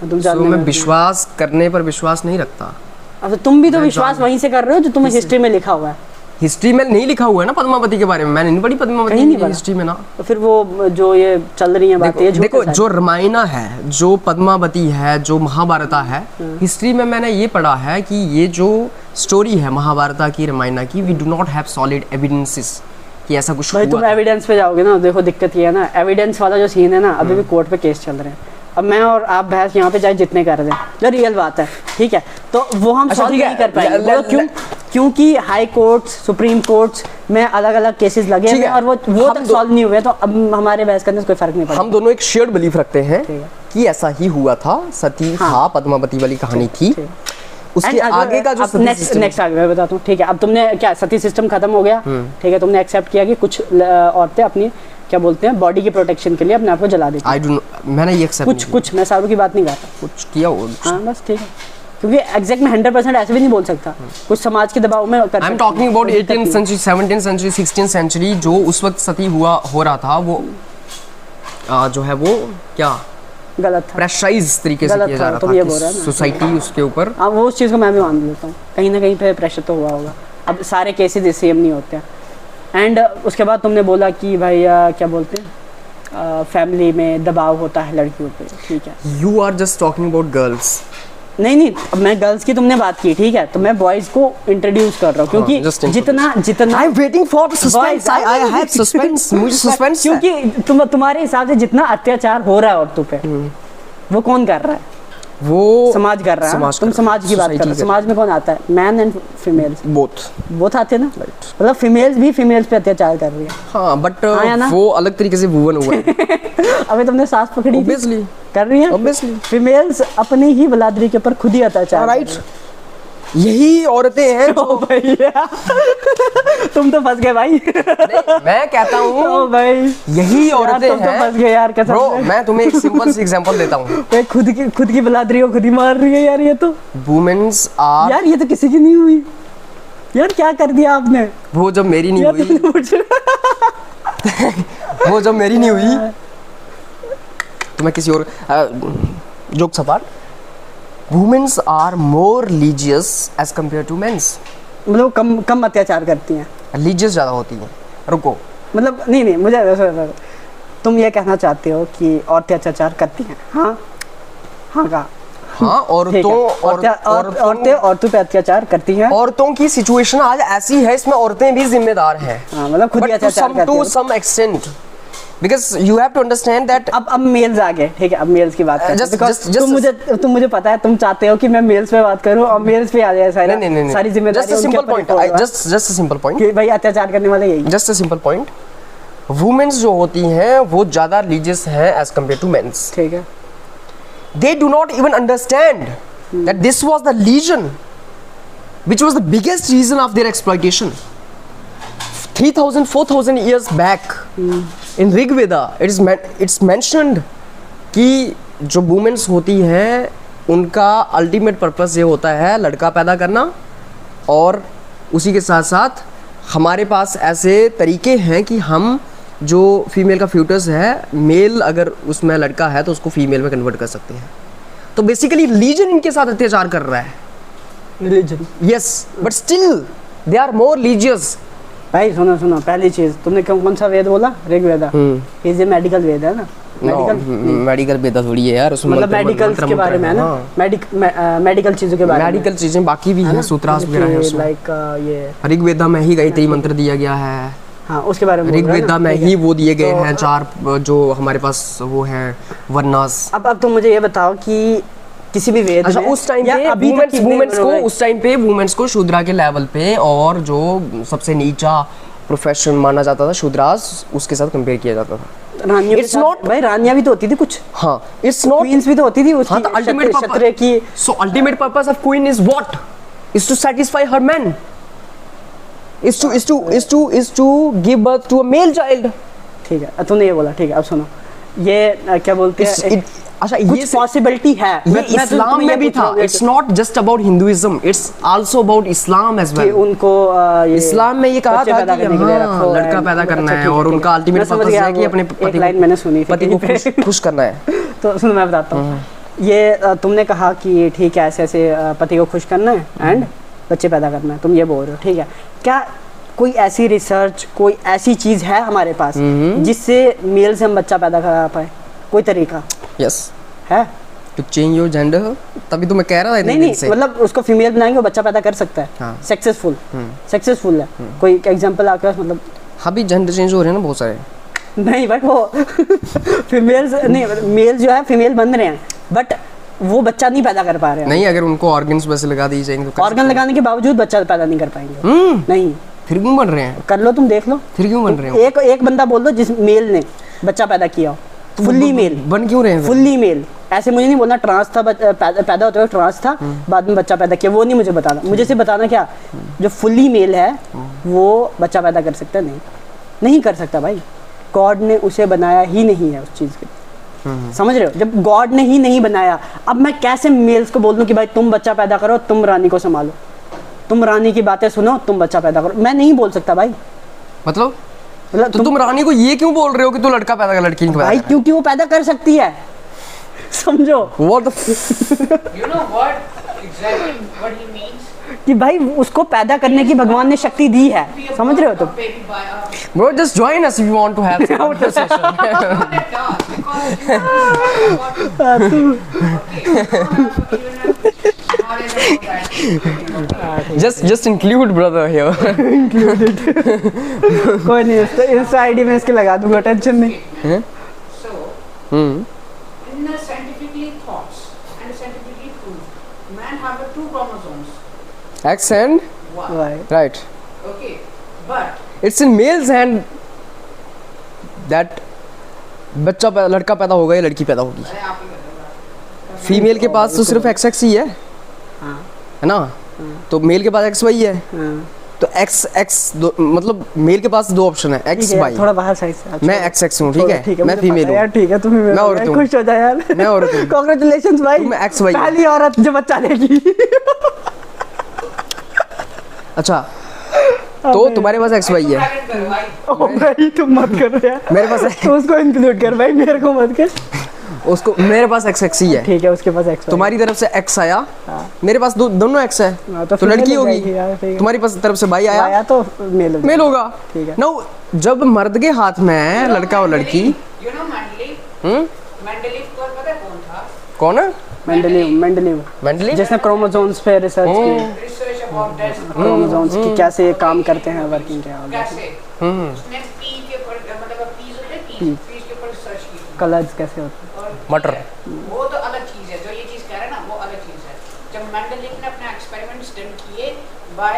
तुम सो जानने मैं में- विश्वास करने पर विश्वास नहीं रखता। अब तो तुम भी तो विश्वास वहीं से कर रहे हो जो तुम्हें हिस्ट्री में लिखा हुआ है। हिस्ट्री में नहीं लिखा हुआ है ना पद्मावती के बारे में, मैंने नहीं पढ़ी कहीं नहीं पद्मावती की पढ़ा। हिस्ट्री में ना। तो फिर वो जो ये चल रही है बातें, ये झूठ देखो है जो रामायणा है, जो पद्मावती है, जो महाभारता है, हिस्ट्री में मैंने ये पढ़ा है कि ये जो स्टोरी है महाभारता की, रामायणा की, we do not have solid evidences कि ऐसा कुछ भाई। हुआ तुम था। एविडेंस पे जाओगे ना, देखो दिक्कत ये है ना, एविडेंस वाला जो सीन है ना, अभी भी कोर्ट पे केस चल रहे हैं। अब मैं और आप बहस यहाँ पे चाहे जितने कर रहे हैं, जो रियल बात है, ठीक है, तो वो हम अच्छा, सॉल्व ठीक है। नहीं कर पाएंगे। ल- ल- बोलो क्यों? क्योंकि हाई कोर्ट्स, सुप्रीम कोर्ट्स में अलग अलग केसेस लगे ठीक हैं है। और वो हम तक सॉल्व नहीं हुए, तो अब हमारे बहस करने से कोई फर्क नहीं पड़ता। हम दोनों एक शेयर्ड बिलीफ रखते हैं ठीक है। कि ऐसा ही हुआ था, सती हाँ। था, पद्मावती वाली कहानी थी। ठीक। उसके आगे का जो सती system- नेक्स्ट आगे मैं बताता हूँ, ठीक है? अब तुमने क्या सती सिस्टम खत्म हो गया, ठीक है? तुमने एक्सेप्ट किया कि कुछ औरतें अपनी क्या बोलते हैं बॉडी की प्रोटेक्शन के लिए अपने आप को जला देती हैं। आई डू, मैंने ये एक्सेप्ट कुछ मैं सारू की बात नहीं करता। कुछ किया हो। हाँ बस ठीक है, क्योंकि एग्जैक्ट में 100% ऐसे भी नहीं बोल सकता, कुछ समाज के दबाव में कर आई एम सकते हैं। टॉकिंग अबाउट कोई दिक्कत 18th नहीं। Century, 17th century, 16th century, जो उस वक्त सती हो रहा था, वो जो है वो क्या गलत था। प्रेशराइज तरीके से गलत किया था, जा रहा तुम था ये कि बोल रहे हो ना। सोसाइटी उसके ऊपर। हाँ वो उस चीज़ को मैं भी मान लेता हूँ, कहीं ना कहीं पे प्रेशर तो हुआ होगा। अब सारे केसेस सेम नहीं होते हैं। एंड उसके बाद तुमने बोला कि भाई क्या बोलते हैं फैमिली में दबाव होता है लड़कियों पे, ठीक है? You are just talking about girls. नहीं, अब मैं गर्ल्स की तुमने बात की, ठीक है? तो मैं बॉयज़ को इंट्रोड्यूस कर रहा हूँ, क्योंकि just introduce. जितना I am waiting for suspense, Boys, I have suspense, मुझे सस्पेंस है। क्योंकि तुम्हारे हिसाब से जितना अत्याचार हो रहा है औरतों पे, वो कौन कर रहा है? वो समाज कर रहा है। समाज तुम कर- समाज की बात कर रहे society हो। कर- समाज में कौन आता है? Man and females, both. वो आते हैं ना। मतलब फीमेल्स भी फीमेल्स पे अत्याचार कर रही है। हाँ बट हाँ, या ना? वो अलग तरीके से वुवन हुआ है। अबे तुमने सांस पकड़ी थी, ऑब्वियसली, कर रही है। ऑब्वियसली, फीमेल्स अपनी ही बलादरी के ऊपर खुद ही अत्याचार कर राइट। रही है। यही औरतें हैं ओ भैया तुम तो फंस गए भाई। मैं कहता ओ हूँ भाई यही यार, औरतें तुम तो हैं फंस गए यार कसम ब्रो। से। मैं तुम्हें एक सिंपल सी एग्जांपल देता हूँ। ये खुद की बलादरी को खुद ही मार रही है यार, ये तो वुमेन्स आर, यार ये तो किसी की नहीं हुई यार। क्या कर दिया आपने वो जब मेरी नहीं यार? हुई, तुमने मुझे वो जब मेरी नहीं हुई तो मैं किसी और जोक सपाट। Womens are more religious as compare to mens. मतलब कम अत्याचार करती हैं, रिलीजियस ज़्यादा होती है। रुको, मतलब नहीं मुझे तुम ये कहना चाहते हो कि औरतें अत्याचार करती हैं? हाँ का हाँ ठीक है। औरतों पे अत्याचार करती हैं। औरतों की सिचुएशन आज ऐसी है, इसमें औरतें भी जिम्मेदार हैं, हाँ मतलब खुद ही बट अत्याचार करती टू हैं। Some extent, because you have to understand that. अब मेल्स आ गए, ठीक है? अब मेल्स की बात करते हैं, just- because just- तुम मुझे पता है तुम चाहते हो कि मैं मेल्स पे बात करूं और मेल्स पे आ जाए सारी नहीं, सारी जिम्मेदारी जस्ट अ उनके सिंपल ऊपर पॉइंट, होगा जस्ट अ सिंपल पॉइंट, कि भाई अत्याचार करने वाले यही। Just a simple point. Womens जो होती हैं वो ज़्यादा रिलीजियस हैं एज कम्पेयर टू मेंस। ठीक है, They do not even understand that this was the legion which was the biggest reason of their exploitation. 3,000-4,000 years back in Rig Veda, it's mentioned कि जो वुमेन्स होती हैं उनका ultimate purpose ये होता है लड़का पैदा करना, और उसी के साथ साथ हमारे पास ऐसे तरीके हैं कि हम जो फीमेल का फ्यूटस है, मेल अगर उसमें लड़का है तो उसको फीमेल में कन्वर्ट कर सकते हैं। तो बेसिकली रिलीजन इनके साथ अत्याचार कर रहा है। Religion. Yes, but still they are more religious. भाई सुनो सुनो, पहली चीज तुमने कौन सा वेद बोला? ऋग्वेदा। ये मेडिकल वेद है ना? मेडिकल वेदा थोड़ी है यार, उसमें मतलब मेडिकल के बारे में है ना, मेडिकल चीजों के बारे में, मेडिकल चीजें बाकी भी हैं, सूत्रास वगैरह हैं उसमें। लाइक ये ऋग्वेदा में ही गायत्री मंत्र दिया गया है। हाँ, उसके बारे में ऋग्वेदा में ही वो दिए गए हैं 4 जो हमारे पास वो हैं वर्णास। अब तुम मुझे ये बताओ कि किसी भी वेद अच्छा, में उस टाइम पे अभी तक वुमेन्स को शूद्रा के लेवल पे और जो सबसे नीचा प्रोफेशन माना जाता था शूद्रास, उसके साथ कंपेयर किया जाता था। रानियों It's not- भाई रानियां भी तो होती थी कुछ। हाँ, इट्स नॉट क्वींस भी तो होती थी उसकी। हाँ, तो अल्टीमेट क्षत्रिय की। So ultimate purpose of queen is what? Is to satisfy her man, is to give birth to a male child. ठीक है, तूने ये बोला, ठीक है। अब सुनो, ये क्या बोलते हैं, अच्छा, कुछ पॉसिबिलिटी है। ये इस्लाम में भी था। It's not just about Hinduism, it's also about Islam as well. उनको इस्लाम में ये कहा था कि लड़का पैदा करना है और उनका अल्टीमेट पर्पस है कि अपने पति को खुश करना है। तो सुनो, मैं बताता हूँ। ये तुमने कहा कि ठीक है, ऐसे ऐसे पति को खुश करना है एंड बच्चे पैदा करना है, तुम ये बोल रहे हो, ठीक है। क्या कोई ऐसी रिसर्च, कोई ऐसी चीज है हमारे पास जिससे मेल से हम बच्चा पैदा करा पाए? कोई तरीका यस है टू चेंज योर जेंडर? तभी तो मैं कह रहा था नहीं नहीं, मतलब उसको फीमेल बनाएंगे, वो बच्चा पैदा कर सकता है। हाँ। सक्सेसफुल है। कोई एग्जांपल आपके पास? मतलब हाँ, भी जेंडर चेंज हो रहे हैं ना बहुत सारे। नहीं बट वो फीमेल्स नहीं, मेल जो है फीमेल बन रहे हैं, बट वो बच्चा नहीं पैदा कर पा रहे हैं। नहीं, अगर उनको ऑर्गन्स वैसे लगा दी जाएंगे तो ऑर्गन लगाने के बावजूद बच्चा पैदा नहीं कर पाएंगे। नहीं, फिर क्यों बन रहे हैं? कर लो, तुम देख लो। फिर क्यों बन रहे हैं? एक बंदा बोल दो जिस मेल ने बच्चा पैदा किया हो, फुल्ली मेल। बन क्यों रहे हैं? फुल्ली मेल, ऐसे मुझे नहीं बोलना ट्रांस था, पैदा होते हुए ट्रांस था, बाद में बच्चा पैदा किया, वो नहीं मुझे बताना। मुझे सिर्फ बताना क्या, जो फुल्ली मेल है वो बच्चा पैदा कर सकता है? नहीं कर सकता भाई। गॉड ने उसे बनाया ही नहीं है उस चीज के। समझ रहे हो? जब गॉड ने ही नहीं बनाया, अब मैं कैसे मेल्स को बोल दूं कि भाई तुम बच्चा पैदा करो, तुम रानी को संभालो, तुम रानी की बातें सुनो, तुम बच्चा पैदा करो? मैं नहीं बोल सकता भाई। मतलब तो तुम रानी को ये क्यों बोल रहे हो कि तू लड़का पैदा कर, लड़की नहीं पैदा भाई कर? क्योंकि वो पैदा कर सकती है। समझो What the You know what exactly what he means? कि भाई उसको पैदा करने की भगवान ने शक्ति दी है। समझ रहे हो तुम? Baby by a Bro, just join us if you want to have some conversation. Just include brother here. कोई नहीं, इस आईडी में इसके लगा दूंगा, टेंशन नहीं। So, in the scientifically thoughts and scientifically proved, man have a 2 chromosomes. X and Wow. right. Okay, but It's in male's hand that लड़का पैदा होगा या लड़की पैदा होगी। अरे आप ही बताओ। फीमेल के पास तो सिर्फ XX ही है, है ना? तो मेल के पास XY है। तो XX मतलब मेल के पास 2 ऑप्शन है, XY। थोड़ा बाहर साइड से। मैं XX हूँ, ठीक है, मैं फीमेल हूँ यार, ठीक है, तुम्हें मैं औरत हूँ। खुश हो जा यार। मैं औरत हूँ। कांग्रेचुलेशंस भाई, तुम XY हो। पहली औरत जो बच्चा लेगी। अच्छा, तो तुम्हारे पास XY है, ओ भाई तुम मत कर यार, मेरे पास उसको इंक्लूड कर भाई, मेरे को मत कर। उसको मेरे पास XX ही है, ठीक है, उसके पास X। तुम्हारी तरफ से X आया, मेरे पास दोनों X है, तो लड़की होगी। तुम्हारी पास तरफ से भाई आया तो मेल होगा। ठीक है। नाउ जब मर्द के हाथ में है लड़का और लड़की, You know Mendeleev को पता है कौन था? कौन है? मेंडलीव जिसने क्रोमोसोम्स पे रिसर्च की, Research about that. क्रोमोसोम्स की कैसे काम करते हैं, वर्किंग क्या होता है, कैसे? उसने पी के ऊपर मतलब पीस होते हैं, पीस के ऊपर रिसर्च की। कलर्स कैसे होते हैं। और मटर। वो तो अलग चीज है, जो ये चीज कह रहे हैं ना, वो अलग चीज है। जब मेंडलीव ने अपने एक्सपेरिमेंट्स डन किए by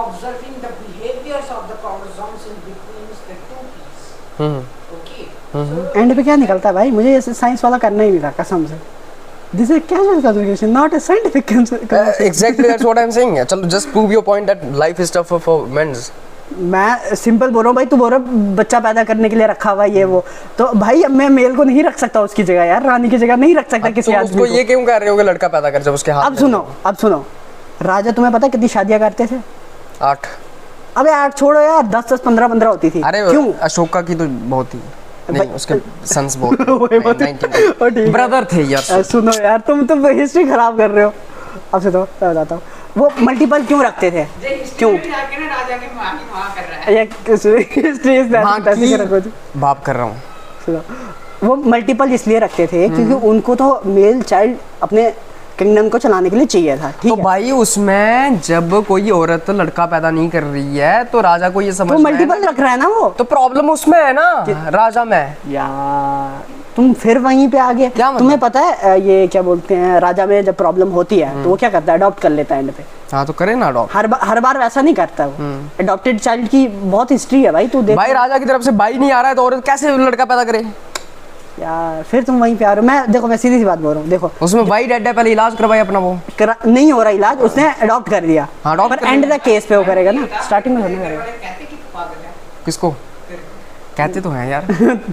observing the behaviors of the chromosomes in between the 2 pieces. Okay. And पे क्या निकलता है भाई? मुझे ये साइंस वाला करना ही नहीं था कसम से। This is a casual conversation, not a scientific conversation. Exactly, that's what I'm saying. चलो, just prove your point that life is tougher for men. मैं सिंपल बोल रहा हूँ भाई, तू बोल रहा बच्चा पैदा करने के लिए रखा हुआ ये वो, तो भाई अब मैं मेल को नहीं रख सकता उसकी जगह यार, रानी की जगह नहीं रख सकता किसी आदमी को। ये क्यों कर रहे हो कि लड़का पैदा कर जब उसके हाथ? अब सुनो, राजा तुम्हें पता कितनी शादियां करते थे? 8। अबे 8 छोड़ो यार, 10 15 होती थी। अरे क्यों? अशोका की तो बहुत थी, नहीं उसके सन्स बहुत ब्रदर थे यार। सुनो यार, तुम हिस्ट्री खराब कर रहे हो। अब से तो मैं बताता हूँ, वो मल्टीपल क्यों रखते थे? क्यों? जाके ना राजा के माँ की माँ कर रहा है। ये बाप कर रहा हूँ। सुनो, वो मल्टीपल इसलिए रखते थे क्योंकि उनको तो मेल चाइल्ड अपने किंगडम को चलाने के लिए चाहिए था, ठीक तो है? भाई उसमें जब कोई औरत लड़का पैदा नहीं कर रही है तो राजा को ये समझ तो मल्टीपल रख रहा है ना वो। तो प्रॉब्लम उसमें है ना, राजा में। यार तुम फिर वहीं पे आ गए। क्या मतलब? तुम्हें पता है ये क्या बोलते हैं, राजा में जब प्रॉब्लम होती है तो वो क्या करता है, अडॉप्ट कर लेता है एंड पे। हाँ तो करे ना अडॉप्ट। हर बार वैसा नहीं करता वो। अडॉप्टेड चाइल्ड की बहुत हिस्ट्री है भाई, तू देख। भाई राजा की तरफ से भाई नहीं आ रहा है तो औरत कैसे लड़का पैदा करे? यार फिर तुम वहीं पे आ रहे हो। मैं देखो, मैं सीधी सी बात बोल रहा हूँ, देखो उसमें भाई डेड है, पहले इलाज करवाए अपना वो। नहीं हो रहा इलाज, उसने अडॉप्ट कर दिया। हाँ, adopt पर कर एंड दिया। तक केस पे वो करेगा ना, स्टार्टिंग में थोड़ा करेगा। कहते कि तू पागल है। किसको कहते तो हैं यार।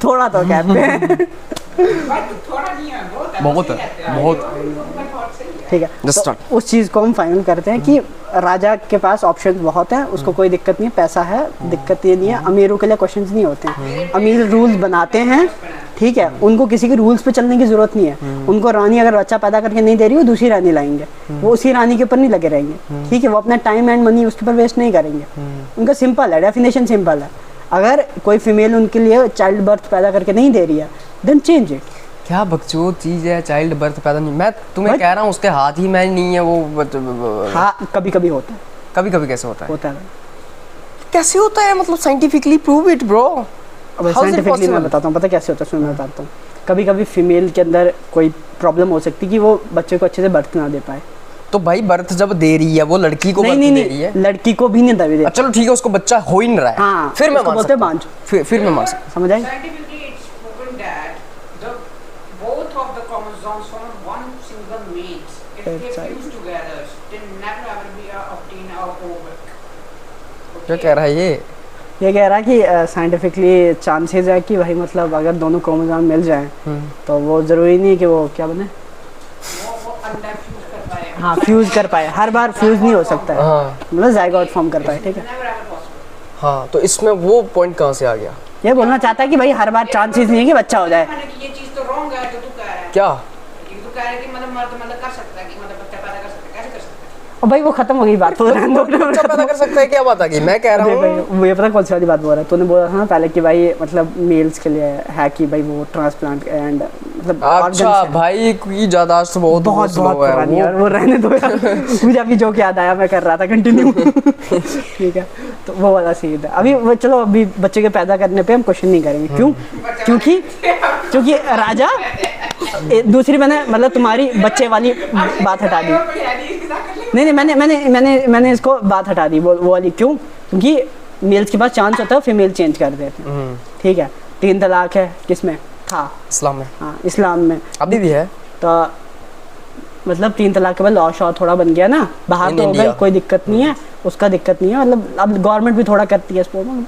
थोड़ा तो कहते हैं। भाई तू थोड़ा नहीं है, बहुत है। बहुत सही है, कहते हैं। बहुत। ऊपर थॉट सही है। ठीक है, Just तो start. उस चीज़ को हम फाइनल करते हैं कि राजा के पास ऑप्शन बहुत हैं, उसको कोई दिक्कत नहीं है, पैसा है, दिक्कत ये नहीं है। अमीरों के लिए क्वेश्चंस नहीं होते हैं, अमीर रूल्स बनाते हैं, ठीक है? उनको किसी के रूल्स पे चलने की जरूरत नहीं है। उनको रानी अगर बच्चा पैदा करके नहीं दे रही, वो दूसरी रानी लाएंगे, वो उसी रानी के ऊपर नहीं लगे रहेंगे, ठीक है? वो अपना टाइम एंड मनी उसके ऊपर वेस्ट नहीं करेंगे। उनका सिंपल है, डेफिनेशन सिंपल है। अगर कोई फीमेल उनके लिए चाइल्ड बर्थ पैदा करके नहीं दे रही है, देन चेंज इट। क्या बकचोद चीज है चाइल्ड बर्थ पैदा नहीं। मैं तुम्हें But- कह रहा हूँ उसके हाथ ही में नहीं है वो। हाँ, कभी कभी होता है, कभी कभी कैसे होता है? होता है। कैसे होता है मतलब साइंटिफिकली प्रूव इट ब्रो। अब How is it साइंटिफिकली मैं possible? बताता हूँ, पता कैसे होता है, सुन मैं बताता हूँ। कभी कभी फीमेल के अंदर कोई प्रॉब्लम हो सकती है कि वो बच्चे को अच्छे से बर्थ ना दे पाए। तो भाई बर्थ जब दे रही है वो लड़की को नहीं बर्थ नहीं दे रही है। नहीं, लड़की को भी नहीं दे अच्छा चलो ठीक है, उसको बच्चा हो ही नहीं रहा है। हाँ, फिर मैं उसको मान बोलते सकता हैं हूँ। बांझ। फिर मैं मान सकता समझ आई? Scientifically, it's proven that the both of the chromosomes from one single mate, if they That's right. fuse together, they never ever be obtain a ovate. हूँ। क्या कह रहा है ये कह रहा है कि साइंटिफिकली चांसेस है कि भाई मतलब अगर दोनों क्रोमोसोम मिल जाएं तो वो ज़रूरी नहीं कि वो क्या बने, वो अंडा फ्यूज कर पाए। हाँ फ्यूज कर पाए। हर बार फ्यूज नहीं हो सकता है, हाँ मतलब जाइगोट फॉर्म कर पाए, ठीक है? Never ever possible. हाँ। तो इसमें वो पॉइंट कहाँ से आ गया? ये बोलना चाहता है कि भाई हर बार चांसेस नहीं है कि बच्चा हो जाए। मैंने कि ये चीज तो रॉन्ग है जो तू कह रहा है। क्या? कि तू कह रहा है कि मतलब मर्द मतलब कर सकता है कि मतलब बच्चा पैदा कर सकता है, कैसे कर सकता है? और भाई वो खत्म हो गई बात, तो रहने दो। बच्चा पैदा कर सकता है, क्या बात आ गई? मैं कह रहा अरे भाई, हूँ वो ये पता कौन सी वाली बात बोल रहा है? तूने बोला था ना पहले कि भाई मतलब मेल्स के लिए है कि भाई वो ट्रांसप्लांट एंड मतलब अच्छा organs हैं। भाई की यादाश्त तो बहुत बहुत स्लो बहुत है पुरानी यार, वो रहने दो यार। मुझे अभी जो याद आया मैं कर रहा था कंटिन्यू। ठीक है, तो वो वाला सीन है। अभी वो चलो, अभी बच्चे के पैदा करने पे हम क्वेश्चन नहीं करेंगे। क्यों? क्योंकि राजा दूसरी मैंने मतलब तुम्हारी बच्चे वाली बात हटा दी। नहीं नहीं, मैंने इसको बात हटा दी, वो वाली। क्यों? क्योंकि मेल्स के पास चांस होता है फीमेल चेंज कर देते हैं, ठीक है? 3 तलाक है किसमें था? इस्लाम में। हाँ, इस्लाम में अभी भी है। तो मतलब 3 तलाक के बाद लॉ शॉ थोड़ा बन गया ना, बाहर In तो हो गई, India। कोई दिक्कत नहीं है, उसका दिक्कत नहीं है। मतलब अब गवर्नमेंट भी थोड़ा करती है स्पोर्ट में,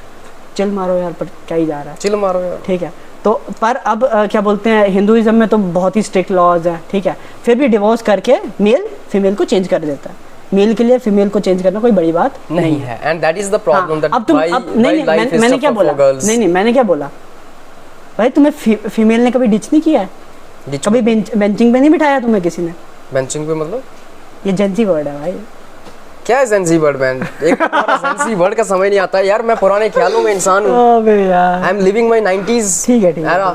चिल मारो यार, पर क्या ही जा रहा है, चिल मारो यार। ठीक है? तो पर अब क्या बोलते हैं, हिंदुइज्म में तो बहुत ही स्ट्रिक्ट लॉज है, ठीक है? फिर भी डिवोर्स करके मेल फीमेल को चेंज कर देता है। मेल के लिए फीमेल को चेंज करना कोई बड़ी बात नहीं है। And that is the problem that अब तुम अब नहीं मैंने क्या बोला, नहीं मैंने क्या बोला भाई, तुम्हें फीमेल ने कभी डिच नहीं किया है? कभी बेंचिंग पे नहीं बिठाया तुम्हें किसी ने? बेंचिंग पे मतलब ये जेंजी वर्ड है भाई। क्या है जेंजी वर्ड मैन? एक जेंजी वर्ड का समझ नहीं आता यार। मैं पुराने ख्यालों में इंसान हूँ। अबे यार, I am living my 90s ठीक है ठीक है, era।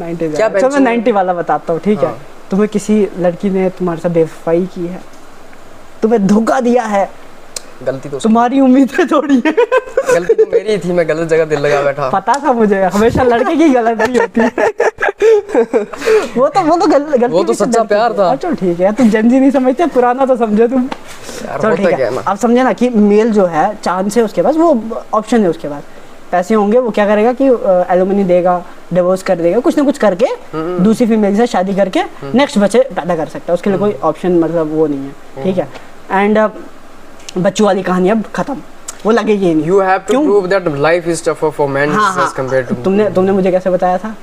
90 क्या चलो मैं benching 90 वाला बताता हूँ, ठीक है? हाँ। तुम्हें किसी लड़की ने तुम्हारे साथ बेवफाई की है, तुम्हें धोखा दिया है, गलती तो उसकी- तुम्हारी उम्मीदें तोड़ी है। गलती तो मेरी ही थी, मैं गलत जगह दिल लगा बैठा। पता था मुझे, हमेशा लड़के की गलत नहीं होती है। वो तो गलती वो तो सच्चा प्यार था। चलो ठीक है, तुम जेंजी नहीं समझते, पुराना तो समझे तुम। यार चलो होता ठीक क्या है, है ना। अब समझे ना कि मेल जो है चांस है उसके पास, वो ऑप्शन है उसके पास, पैसे होंगे, वो क्या करेगा कि एलुमनी देगा, डिवोर्स कर देगा, कुछ ना कुछ करके दूसरी फीमेल से शादी करके नेक्स्ट बच्चे पैदा कर सकता है। उसके लिए कोई ऑप्शन मतलब वो नहीं है, ठीक है? एंड बच्चों वाली कहानी अब खत्म, वो लगेगी ही नहीं। You have to क्यों? prove that life is tougher for men हाँ as compared to हाँ, तुमने मुझे कैसे बताया था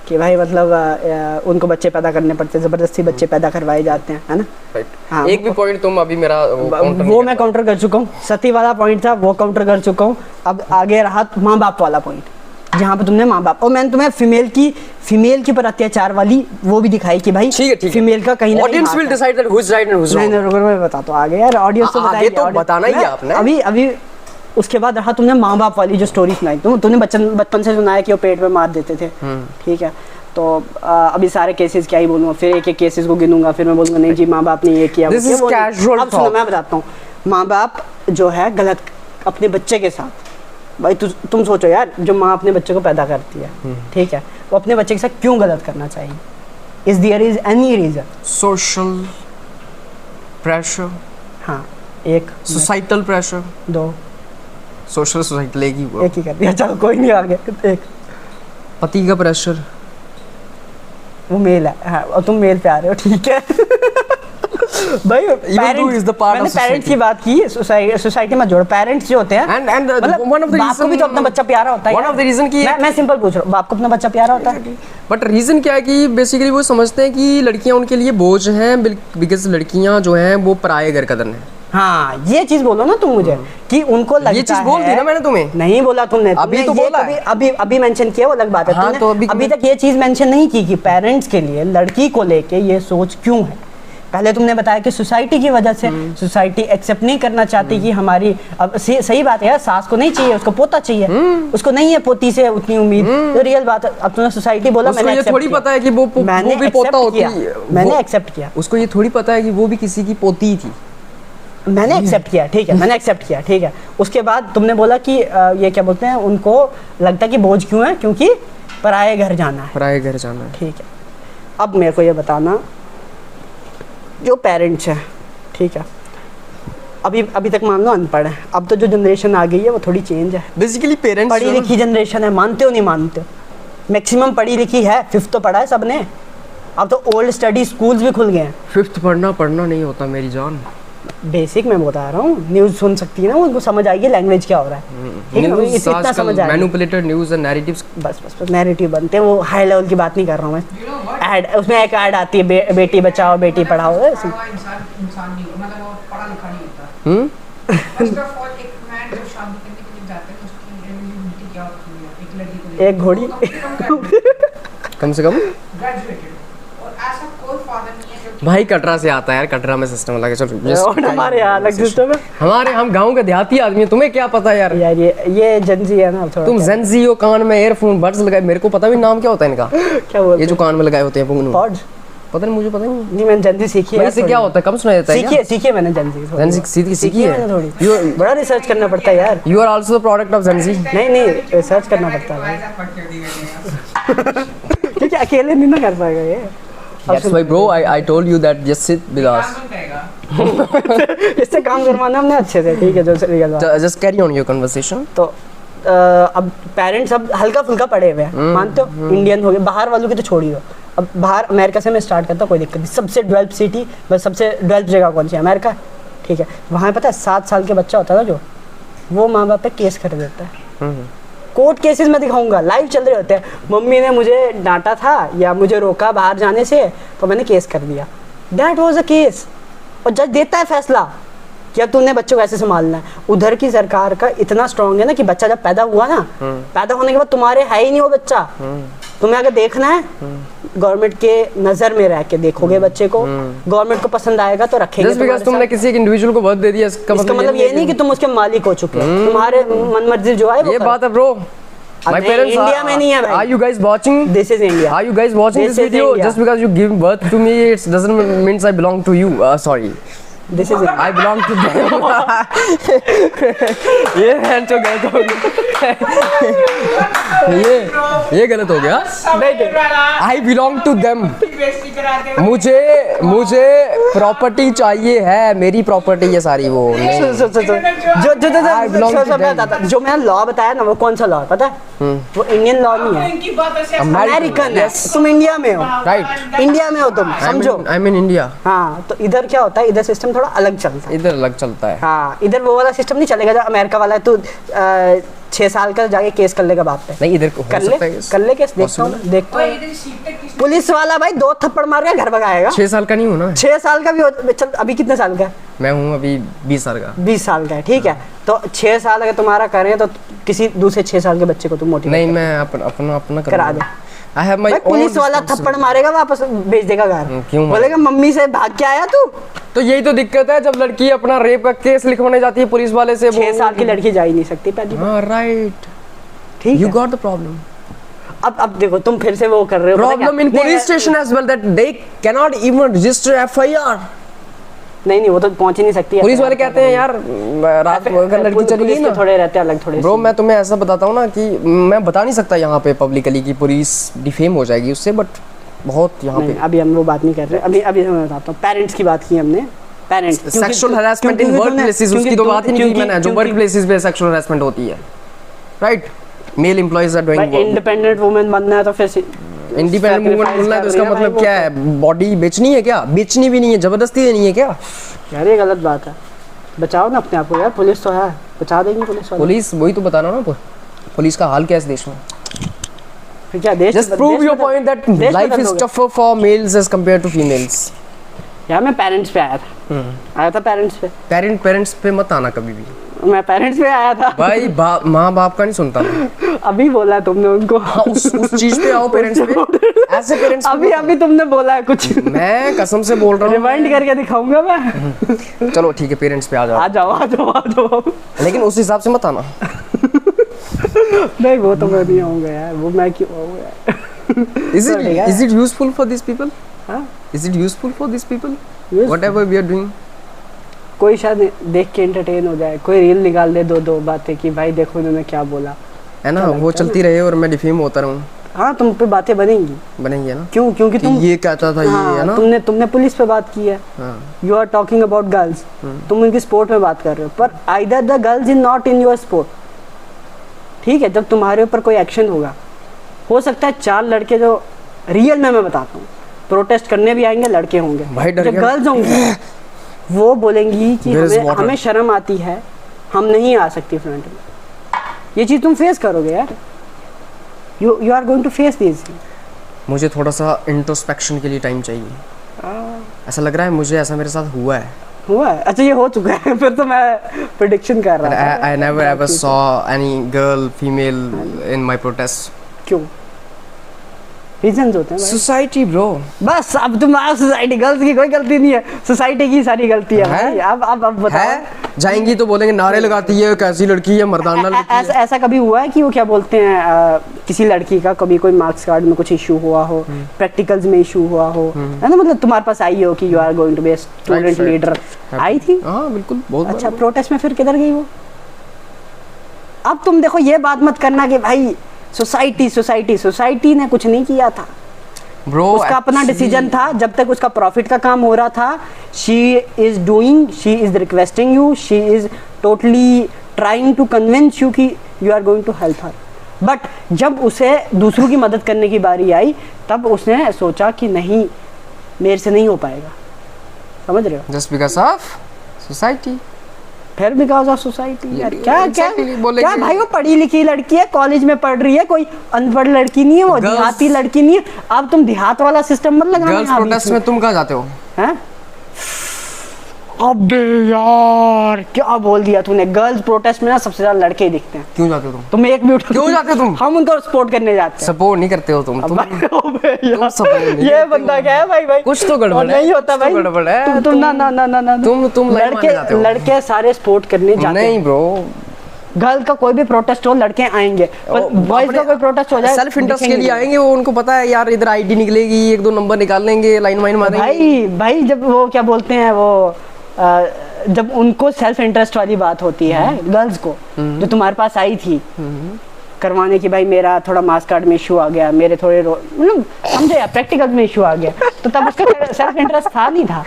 कि भाई मतलब उनको बच्चे पैदा करने पड़ते हैं, जबरदस्ती बच्चे पैदा करवाए जाते हैं, है ना? Right. हाँ, एक भी पॉइंट तुम अभी मेरा वो मैं काउंटर कर चुका हूँ। सती वाला पॉइंट था वो काउंटर कर चुका हूँ। अब आगे रहा माँ बाप वाला पॉइंट, जहाँ पे तुमने माँ बाप, और मैंने तुम्हें फीमेल की पर अत्याचार वाली वो भी दिखाई कि भाई ठीक है फीमेल का कहीं ना कहीं audience will decide that who is right and who is नहीं रॉन्ग। नहीं रुको मैं बताता हूँ आगे यार, ऑडियंस तो आगे तो बताएगी, बताना ही है आपने। अभी उसके बाद रहा तुमने माँ बाप वाली जो स्टोरी सुनाई, तुमने बचपन से सुनाया कि वो पेट में मार देते थे, ठीक है। तो अभी सारे केसेस क्या ही बोलूँगा, फिर एक एक केसेस को गिनूंगा, फिर मैं बोलूँगा नहीं जी माँ बाप ने ये किया। This is casual अब सुनो talk. मैं बताता हूँ, माँ बाप जो है गलत अपने बच्चे के साथ, भाई तुम सोचो यार, जो माँ अपने बच्चे को पैदा करती है, ठीक है, वो अपने बच्चे के साथ क्यों गलत करना चाहिए? Is there is any reason? Social pressure, हाँ एक, सोसाइटल प्रेशर, दो, सोशल सोसाइटल एक ही कर दिया, चलो कोई नहीं आगे। एक पति का प्रेशर, वो मेल है, हाँ, और तुम मेल पे आ रहे हो, ठीक है। भाई is the part of मैंने पेरेंट्स की बात की, सोसाइटी में जोड़ो, पेरेंट्स जो होते हैं and one of the बाप को भी तो अपना बच्चा प्यारा होता है। one of the reason कि मैं सिंपल पूछ रहा हूँ, बाप को अपना बच्चा प्यारा होता है, बट रीजन क्या है कि बेसिकली वो समझते हैं कि लड़कियां उनके लिए बोझ हैं, बिकॉज लड़कियां जो हैं वो पराये घर कदर हैं। हाँ ये चीज बोलो ना तुम मुझे कि उनको लगता है, ये चीज बोल दी ना मैंने तुम्हें, नहीं बोला तुमने, अभी तो बोला है। अभी मेंशन किया, वो अलग बात है। हाँ, तुमने तो अभी तक ये चीज मेंशन नहीं की कि पेरेंट्स के लिए लड़की को लेके ये सोच क्यों है। पहले तुमने बताया कि सोसाइटी की वजह से, सोसाइटी एक्सेप्ट नहीं करना चाहती कि हमारी, अब सही बात है यार, सास को नहीं चाहिए, उसको पोता चाहिए, उसको नहीं है पोती से उतनी उम्मीद, तो रियल बात है। अब तुमने सोसाइटी बोला, मैंने ये थोड़ी पता है कि वो भी पोता होती है, मैंने एक्सेप्ट किया, उसको ये थोड़ी पता है कि वो भी किसी की पोती थी, मैंने एक्सेप्ट किया, ठीक है, मैंने एक्सेप्ट किया, ठीक है। उसके बाद तुमने बोला कि ये क्या बोलते हैं, उनको लगता है कि बोझ क्यों है, क्योंकि पराये घर जाना है, पराये घर जाना है, ठीक है। अब मेरे को ये बताना, जो पेरेंट्स हैं, ठीक है, अभी तक मान लो अनपढ़ है, अब तो जो जनरेशन आ गई है वो थोड़ी चेंज है, बेसिकली पेरेंट्स पढ़ी लिखी जनरेशन है, मानते हो नहीं मानते हो, मैक्सिमम पढ़ी लिखी है, 5th तो पढ़ा है सबने, अब तो ओल्ड स्टडी स्कूल्स भी खुल गए हैं। 5th पढ़ना नहीं होता मेरी जान, बेसिक मैं बता रहा हूँ, न्यूज़ सुन सकती है ना, उनको समझ आएगी लैंग्वेज क्या हो रहा है, ठीक है ना, इतना समझ आएगा। मैनिपुलेटेड न्यूज़ एंड नैरेटिव्स, बस नैरेटिव बनते हैं, वो हाई लेवल की बात नहीं कर रहा हूँ मैं। ऐड, उसमें एक ऐड आती है, बेटी बचाओ बेटी पढ़ाओ, इंसान नहीं, मतलब वो पढ़ा लिखा नहीं होता। फर्स्ट ऑफ ऑल एक मैन जब शादी करने के लिए जाता है तो उसकी एलिजिबिलिटी क्या होती है, एक लड़की को एक घोड़ी कम से कम ग्रेजुएटेड, और ऐसा कोई फादर नहीं है जो भाई कटरा से आता है यार, कटरा में सिस्टम लगा, चलो और हमारे यहाँ अलग सिस्टम है, हम गांव के देहाती आदमी हैं, तुम्हें क्या पता यार, ये जेंजी है ना थोड़ा, तुम जेंजी हो, कान में एयरफोन बड्स लगाए, मेरे को पता भी नाम क्या होता है इनका, क्या बोलते ये जो कान में लगाए होते हैं पॉड्स, पता नहीं, मुझे पता नहीं मैंने जेंजी सीखी है, इससे क्या होता है, कम सुना जाता है, सीखिए मैंने जेंजी सीखी है मैंने थोड़ी, बड़ा रिसर्च करना पड़ता है यार, you are also the product of Gen Z, नहीं रिसर्च करना पड़ता है क्योंकि अकेले नहीं ना कर पाएगा ये। That's why bro I told you that just sit with us, इससे काम करवाना हमने अच्छे से, ठीक है, जो रियल बात। just carry on your conversation। तो अब पेरेंट्स अब हल्का फुल्का पढ़े हुए हैं, मानते हो, इंडियन हो गए, बाहर वालों की तो छोड़ ही दो, अब बाहर अमेरिका से मैं स्टार्ट करता हूँ, कोई दिक्कत नहीं, सबसे डेवलप सिटी, बस सबसे डेवलप जगह कौन सी है, अमेरिका, ठीक है। वहाँ पता है 7 साल के बच्चा होता था जो, वो माँ बाप पे केस कर देता है, कोर्ट केसेस में दिखाऊंगा, लाइव चल रहे होते हैं, मम्मी ने मुझे डांटा था या मुझे रोका बाहर जाने से तो मैंने केस कर दिया, दैट वाज अ केस, और जज देता है फैसला कि अब तूने बच्चों को ऐसे संभालना है। उधर की सरकार का इतना स्ट्रांग है ना कि बच्चा जब पैदा हुआ ना, पैदा होने के बाद तुम्हारे है ही नहीं वो बच्चा, तुम्हें अगर देखना है गवर्नमेंट के नजर में रह के देखोगे बच्चे को, गवर्नमेंट को पसंद आएगा तो रखेंगे। जस्ट बिकॉज़ तुमने किसी एक इंडिविजुअल को बर्थ दे दिया इसका मतलब ये नहीं कि तुम उसके मालिक हो चुके हो, तुम्हारे मनमर्जी जो है ये बात है ब्रो। My parents इंडिया में नहीं है भाई। Are you guys watching? This is India. Are you guys watching this video? Just because you give birth to me, it doesn't means I belong to you. Sorry. This is India. I belong to them. ये है तो गलत हो गया। ये गलत हो गया। I belong to them. मुझे प्रॉपर्टी चाहिए है, मेरी प्रॉपर्टी ये सारी वो नहीं। जो मैंने लॉ बताया ना, वो कौन सा लॉ पता है? वो इंडियन लॉ नहीं है, अमेरिकन है। तुम इंडिया में हो, राइट, इंडिया में हो तुम, समझो। I mean India. हाँ, तो इधर क्या होता है, इधर सिस्टम थोड़ा अलग चलता है, इधर अलग चलता है। हाँ, इधर वो वाला सिस्टम नहीं चलेगा जो अमेरिका वाला है, तू 6 साल का जाके केस कर लेगा बाप पे। नहीं, इधर हो कर सकता है ले केस, देखता हूँ पुलिस वाला भाई 2 थप्पड़ मार के घर भगाएगा। 6 साल का नहीं होना। 6 साल का भी हो, चल अभी कितने साल का है? मैं हूँ अभी 20 साल का। 20 साल का है, ठीक है। तो 6 साल अगर तुम्हारा करें तो किसी दूसरे 6 साल के बच्चे को तुम मोटिवेट नहीं, मैं अपना करा दे। आई हैव माय पुलिस वाला थप्पड़ मारेगा, वापस भेज देगा घर। क्यों बोलेगा मम्मी से भाग के आया तू। तो यही तो दिक्कत है, जब लड़की अपना रेप का केस लिखवाने जाती है पुलिस वाले से, 6 साल की लड़की जा ही नहीं सकती पहली बात। हाँ राइट, ठीक यू है। Got the problem. अब देखो तुम फिर से वो कर रहे हो, problem in police station as well that they can not even register FIR. नहीं वो तो पहुंच ही नहीं सकती। पुलिस वाले कहते हैं यार रात को अगर लड़की चली गई ना, थोड़े रहते हैं अलग थोड़े। ब्रो मैं तुम्हें ऐसा बताता हूँ ना कि मैं बता नहीं सकता यहाँ पे पब्लिकली कि पुलिस डिफेम हो जाएगी उससे, बट बहुत यहाँ पे अभी हम वो बात नहीं कर रहे। अभी मैं बताता हूँ, पेरेंट्स की बात की हमने। Parents sexual harassment in work places, उसकी तो बात ही नहीं की मैंने, जो वर्क प्लेसेस पे सेक्सुअल हरासमेंट होती है, right. Male employees are doing independent women बनना है तो फिर इंडिपेंडेंट वुमेन बोलना है तो उसका मतलब क्या है? बॉडी बेचनी है क्या? बेचनी भी नहीं है, जबरदस्ती देनी है क्या? यार ये गलत बात है। बचाओ ना अपने आप को यार, पुलिस तो है, बचा देंगे पुलिस वाले। पुलिस वही तो बता रहा हूँ ना, पुलिस का हाल क्या है इस देश में। फिर क्या देश just prove your point that life is tougher for males as compare to females. यार मैं पेरेंट्स पे आया था पेरेंट्स पे। पेरेंट्स पे मत आना कभी भी। मैं पेरेंट्स पे आया था भाई, माँ बाप का नहीं सुनता मैं। अभी बोला तुमने उनको। हाँ, उस चीज पे आओ, पेरेंट्स पे। ऐसे पेरेंट्स अभी तुमने बोला है कुछ। मैं कसम से बोल रहा हूँ, रिवाइंड करके दिखाऊंगा मैं। चलो ठीक है, पेरेंट्स पे आ जाओ। लेकिन उस हिसाब से मत आना। नहीं वो तो मैं नहीं आऊंगा यार, वो मैं क्यों आऊंगा। Is it useful for these people? हाँ? Is it useful for these people? Useful. Whatever we are doing. कोई शायद देख के एंटरटेन हो जाए, कोई रील निकाल दे दो बातें कि भाई देखो इन्होंने क्या बोला, है ना, वो चलती रहे और मैं डिफेम होता रहूं। हाँ तुम पे बातें बनेंगी ना। क्यों? क्योंकि तुम ये कहता था, हाँ, ये है ना, तुमने पुलिस पे बात की है। You are talking about girls, तुम उनकी स्पोर्ट में बात कर रहे हो, पर either the girls in not in your sport. ठीक है, जब तुम्हारे ऊपर कोई एक्शन होगा, हो सकता है 4 लड़के जो रियल में मैं बताता हूँ प्रोटेस्ट करने भी आएंगे, लड़के होंगे, जो गर्ल्स होंगी वो बोलेंगी कि हमें शर्म आती है, हम नहीं आ सकती फ्रंट में। ये चीज तुम फेस करोगे यार, you are going to face this. मुझे थोड़ा सा इंट्रोस्पेक्शन के लिए टाइम चाहिए, ऐसा लग रहा है मुझे, ऐसा मेरे साथ हुआ है। अच्छा ये हो चुका है। फिर तो मैं प्रेडिक्शन कर रहा था। I never ever saw any girl female in my protest. क्यों? रीजंस होते हैं भाई। सोसाइटी ब्रो, बस अब तुम्हारा सोसाइटी, गर्ल्स की कोई गलती नहीं है, सोसाइटी की सारी गलती है भाई। अब बताओ। जाएंगी तो बोलेंगे नारे लगाती है, कैसी लड़की है, मर्दाना लड़की है। ऐसा कभी हुआ है कि वो क्या बोलते हैं, किसी लड़की का कभी कोई मार्क्स कार्ड में कुछ इशू हुआ हो, प्रैक्टिकल्स में इशू हुआ हो, है ना, मतलब तुम्हारे पास आई हो कि you are going to be student leader, आई थी? हाँ बिल्कुल, बहुत अच्छा। प्रोटेस्ट में फिर किधर गई वो? अब तुम देखो, ये बात मत करना कि भाई सोसाइटी ने कुछ नहीं किया था ब्रो, उसका अपना डिसीजन था। जब तक उसका प्रॉफिट का काम हो रहा था, she is requesting you, she is totally trying to convince you कि you are going to help her. But जब उसे दूसरों की मदद करने की बारी आई, तब उसने सोचा कि नहीं, मेरे से नहीं हो पाएगा। समझ रहे हो? Just because of society. फिर बिकॉज ऑफ सोसाइटी। यार क्या भाई, वो पढ़ी लिखी लड़की है, कॉलेज में पढ़ रही है, कोई अनपढ़ लड़की नहीं है, वो देहाती लड़की नहीं है। अब तुम देहात वाला सिस्टम मत लगाना। गर्ल्स प्रोटेस्ट में तुम कहाँ जाते हो? हैं? अबे यार क्या बोल दिया तूने। गर्ल्स प्रोटेस्ट में ना सबसे ज्यादा लड़के दिखते हैं। क्यों जाते हो तुम एक मिनट, क्यों जाते हो तुम? हम उनको सपोर्ट करने जाते हैं। सपोर्ट नहीं करते हो तुम ये बंदा क्या है भाई? कुछ तो गड़बड़ है। नहीं होता भाई, गड़बड़ है। तुम ना तुम लड़के सारे सपोर्ट करने जाते हैं। नहीं ब्रो, गर्ल का कोई भी प्रोटेस्ट हो लड़के आएंगे, पर बॉयज का कोई प्रोटेस्ट हो जाए सेल्फ इंटरेस्ट के लिए आएंगे। वो उनको पता है यार, इधर आईडी निकलेगी, 1-2 नंबर निकाल लेंगे, लाइन वाइन मारेंगे। भाई जब वो क्या बोलते हैं, वो जब उनको सेल्फ इंटरेस्ट वाली बात होती है गर्ल्स को, जो तुम्हारे पास आई थी करवाने की, भाई मेरा थोड़ा मार्क्स कार्ड में इशू आ गया, मेरे थोड़े मतलब समझे यार, प्रैक्टिकल में इशू आ गया, तो तब उसका सेल्फ इंटरेस्ट था नहीं था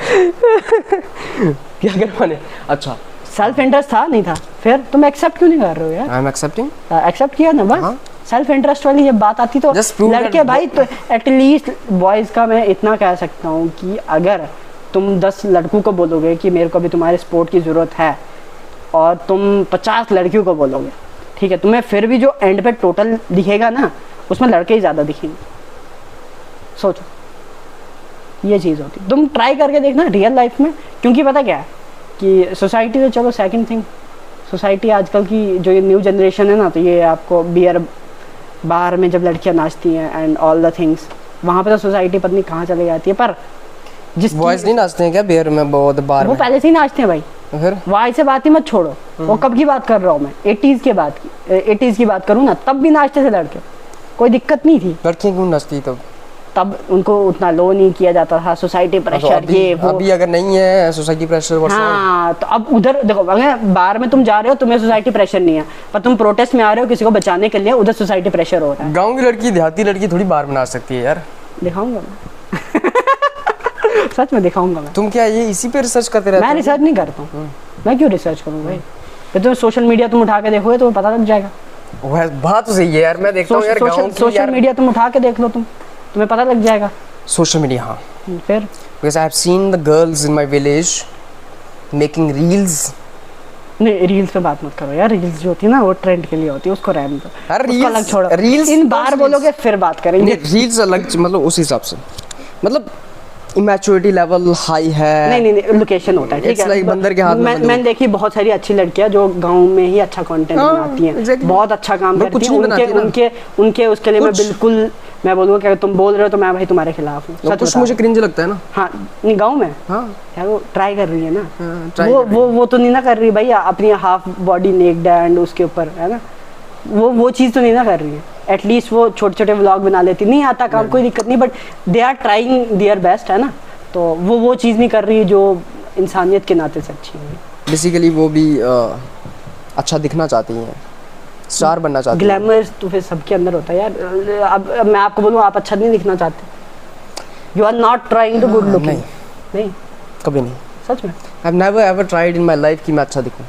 क्या करवाने? अच्छा, सेल्फ इंटरेस्ट था नहीं था, फिर तुम एक्सेप्ट क्यों नहीं कर रहे हो यार? I am accepting. एक्सेप्ट किया ना बस। सेल्फ इंटरेस्ट वाली जब बात आती तो लड़के भाई, तो एटलीस्ट बॉयज का मैं इतना कह सकता हूँ कि अगर तुम 10 लड़कों को बोलोगे कि मेरे को भी तुम्हारे सपोर्ट की ज़रूरत है, और तुम 50 लड़कियों को बोलोगे, ठीक है, तुम्हें फिर भी जो एंड पे टोटल दिखेगा ना, उसमें लड़के ही ज़्यादा दिखेंगे। सोचो, ये चीज़ होती। तुम ट्राई करके देखना रियल लाइफ में, क्योंकि पता क्या है, कि सोसाइटी तो चलो सेकंड थिंग, सोसाइटी आजकल की जो ये न्यू जनरेशन है ना, तो ये आपको बियर बार में जब लड़कियां नाचती हैं एंड ऑल द थिंग्स, वहाँ पे तो सोसाइटी पता नहीं कहाँ चली जाती है। पर जिस बॉयज नहीं नाचते हैं क्या बियर में, बहुत बार वो में? पहले से ही नाचते हैं भाई, फिर वाई से बात ही मत छोड़ो। वो कब की बात कर रहा हूँ मैं, 80s की बात की, 80s की बात करूँ ना, तब भी नाचते थे लड़के, कोई दिक्कत नहीं थी। लड़कियां क्यों नाचती तब? तब उनको उतना लो नहीं किया जाता था, सोसाइटी प्रेशर ये वो। अभी अगर नहीं है सोसाइटी प्रेशर हाँ, तो अब उधर देखो, अगर बाहर में तुम जा रहे हो तुम्हें सोसाइटी प्रेशर नहीं है, पर तुम प्रोटेस्ट में आ रहे हो किसी को बचाने के लिए, उधर सोसाइटी प्रेशर हो रहा है। गांव की लड़की देहाती लड़की थोड़ी बार में नाच सकती है यार। दिखाऊंगा मैं सच में दिखाऊंगा मैं। तुम क्या ये इसी पे रिसर्च करते रहते मैं हो? रिसर्च नहीं करता हूँ, मैं क्यों रिसर्च करूँ भाई? फिर तुम सोशल मीडिया तुम उठा के देखोगे तो पता लग जाएगा। वह बात तो सही है यार, मैं देखता हूँ यार गांव की सोशल यार मीडिया तुम उठा के देख लो, तुम्हें पता लग जाएगा। सोशल मीडिया, हाँ, फिर because I have seen the girls in my village making reels. नहीं, रील्स पे बात मत करो यार, रील्स जो होती है ना वो ट्रेंड के लिए होती है, उसको रहने दो, यार उसको अलग छोड़ो। रील्स इन बार बोलोगे फिर बात करेंगे। रील्स अलग, मतलब उस हिसाब से, मतलब इमैच्योरिटी लेवल हाई है। नहीं, लोकेशन होता है, ठीक It's है। like बंदर के हाथ में बंदूक। मैंने देखी बहुत सारी अच्छी लड़कियां जो गांव में ही अच्छा कंटेंट हाँ, बनाती हैं, exactly। बहुत अच्छा काम वो करती कुछ हैं। नहीं बनाती ना। उनके उसके लिए मैं कुछ। बिल्कुल, मैं बोलूँगा कि अगर तुम बोल रहे हो तो मैं भाई तुम्हारे खिलाफ हूँ, सच कुछ बता मुझे रहा क्रिंज लगता है ना। हूँ। हाँ, नहीं गाँव में हाँ, यार वो ट्राई कर रही है ना, try कर रही वो तो नहीं ना कर रही भाई, अपनी हाफ बॉडी नेक्ड एंड उसके ऊपर है ना, वो चीज़ तो नहीं ना कर रही है। एटलीस्ट वो छोटे छोटे व्लॉग बना लेती, नहीं आता काम कोई दिक्कत नहीं, but they are trying their best, है ना। तो वो चीज़ नहीं कर रही जो इंसानियत के नाते से अच्छी है। बेसिकली वो भी अच्छा दिखना चाहती हैं, स्टार बनना चाहती हैं। ग्लैमर तो फिर सबके अंदर होता है यार। अब मैं आपको बोलूँ, आप अच्छा नहीं दिखना चाहते, you are not trying to good looking. नहीं, कभी नहीं। सच में I have never ever tried in my life कि मैं अच्छा दिखूं।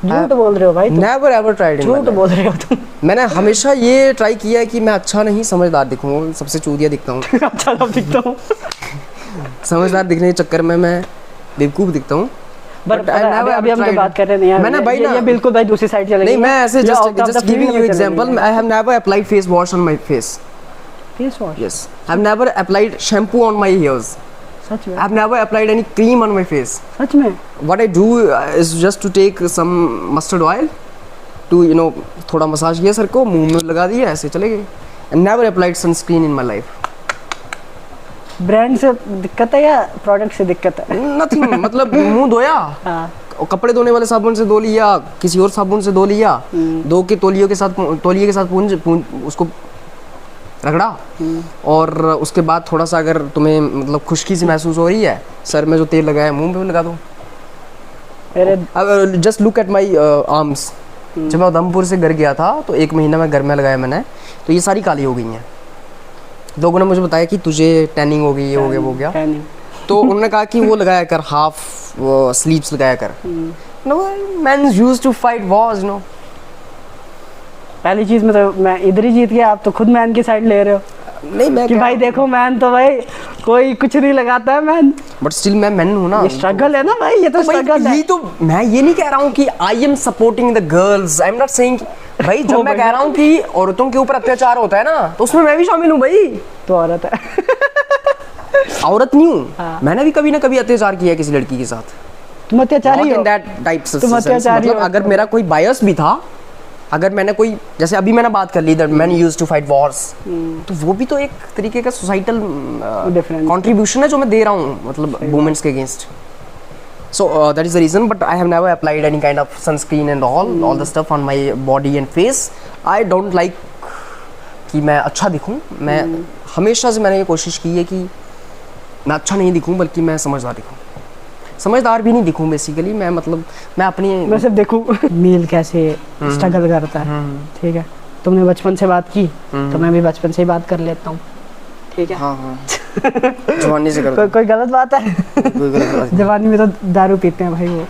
झूठ बोल रहे हो भाई तुम, नेवर एवर ट्राइड इन झूठ बोल रहे हो तुम। मैंने हमेशा ये ट्राई किया है कि मैं अच्छा नहीं समझदार दिखूं, सबसे चूतिया दिखता हूँ। अच्छा सब दिखता हूँ। समझदार दिखने के चक्कर में मैं बेवकूफ दिखता हूँ। बट अभी हम जो बात कर रहे हैं यार, मैंने भाई ना, ये बिल्कुल भाई दूसरी साइड चले गए। नहीं, मैं ऐसे just giving you example, I have never applied face wash on my face. Face wash? Yes, I have never applied shampoo on my hairs. सच में? I have never applied any cream on my face. सच में? What I do is just to take some mustard oil to, you know, थोड़ा massage किया sir को, मुंह में लगा दिया, ऐसे चले गए। And never applied sunscreen in my life. Brand से दिक्कत है या प्रोडक्ट से दिक्कत है? Nothing, मतलब मुंह धोया, हाँ, और कपड़े धोने वाले साबुन से धो लिया, किसी और साबुन से धो लिया, धो के तौलिए के साथ उसको रगड़ा, और उसके बाद थोड़ा सा अगर तुम्हें मतलब खुश्की सी महसूस हो रही है, सर में जो तेल लगाया मुंह पे भी लगा दो। मेरे just look at my arms. जब मैं उधमपुर से घर गया था तो 1 महीना मैं घर में लगाया मैंने, तो ये सारी काली हो गई हैं। लोगों ने मुझे बताया कि तुझे टैनिंग हो गई, ये हो गया वो गया, तो उन्होंने कहा कि वो लगाया कर, हाफ स्लीव्स लगाया कर। No, man used to fight wars, no. पहली चीज में तो मैं इधर ही जीत गया, आप तो खुद मैन की साइड ले रहे हो। नहीं, मैं कि भाई देखो मैन तो भाई कोई कुछ नहीं लगाता है मैन, बट स्टिल मैं मैन हूँ ना। ये स्ट्रगल है ना भाई, ये तो स्ट्रगल है। ये तो मैं ये नहीं कह रहा हूँ कि I am supporting the girls, I am not saying भाई, जब मैं कह रहा हूँ कि औरतों के ऊपर अत्याचार होता है ना, तो उसमें मैं भी शामिल हूँ भाई। तो औरत है। औरत नहीं हूँ, हाँ। मैंने भी कभी ना कभी अत्याचार किया है किसी लड़की के साथ। तुम अत्याचारी हो। तुम अत्याचारी हो। अगर मेरा कोई बायस भी था, अगर मैंने कोई, जैसे अभी मैंने बात कर ली that man used to fight wars, तो वो भी तो एक तरीके का सोसाइटल कंट्रीब्यूशन है जो मैं दे रहा हूँ, मतलब वुमेन्स के against. So that is the reason, but I have never applied any kind of sunscreen and all the stuff on my body and face. I don't like कि मैं अच्छा दिखूं। मैं हमेशा से मैंने ये कोशिश की है कि मैं अच्छा नहीं दिखूं, बल्कि मैं समझदार दिखूं। समझदार भी नहीं दिखूं बेसिकली, मैं मतलब मैं अपनी, मैं सिर्फ देखूं मील कैसे स्ट्रगल करता है। ठीक है, तुमने बचपन से बात की तो मैं भी बचपन से ही बात कर लेता हूँ। ठीक है, हाँ हाँ जवानी से करता कोई गलत बात है? कोई गलत बात जवानी में तो दारू पीते हैं भाई, वो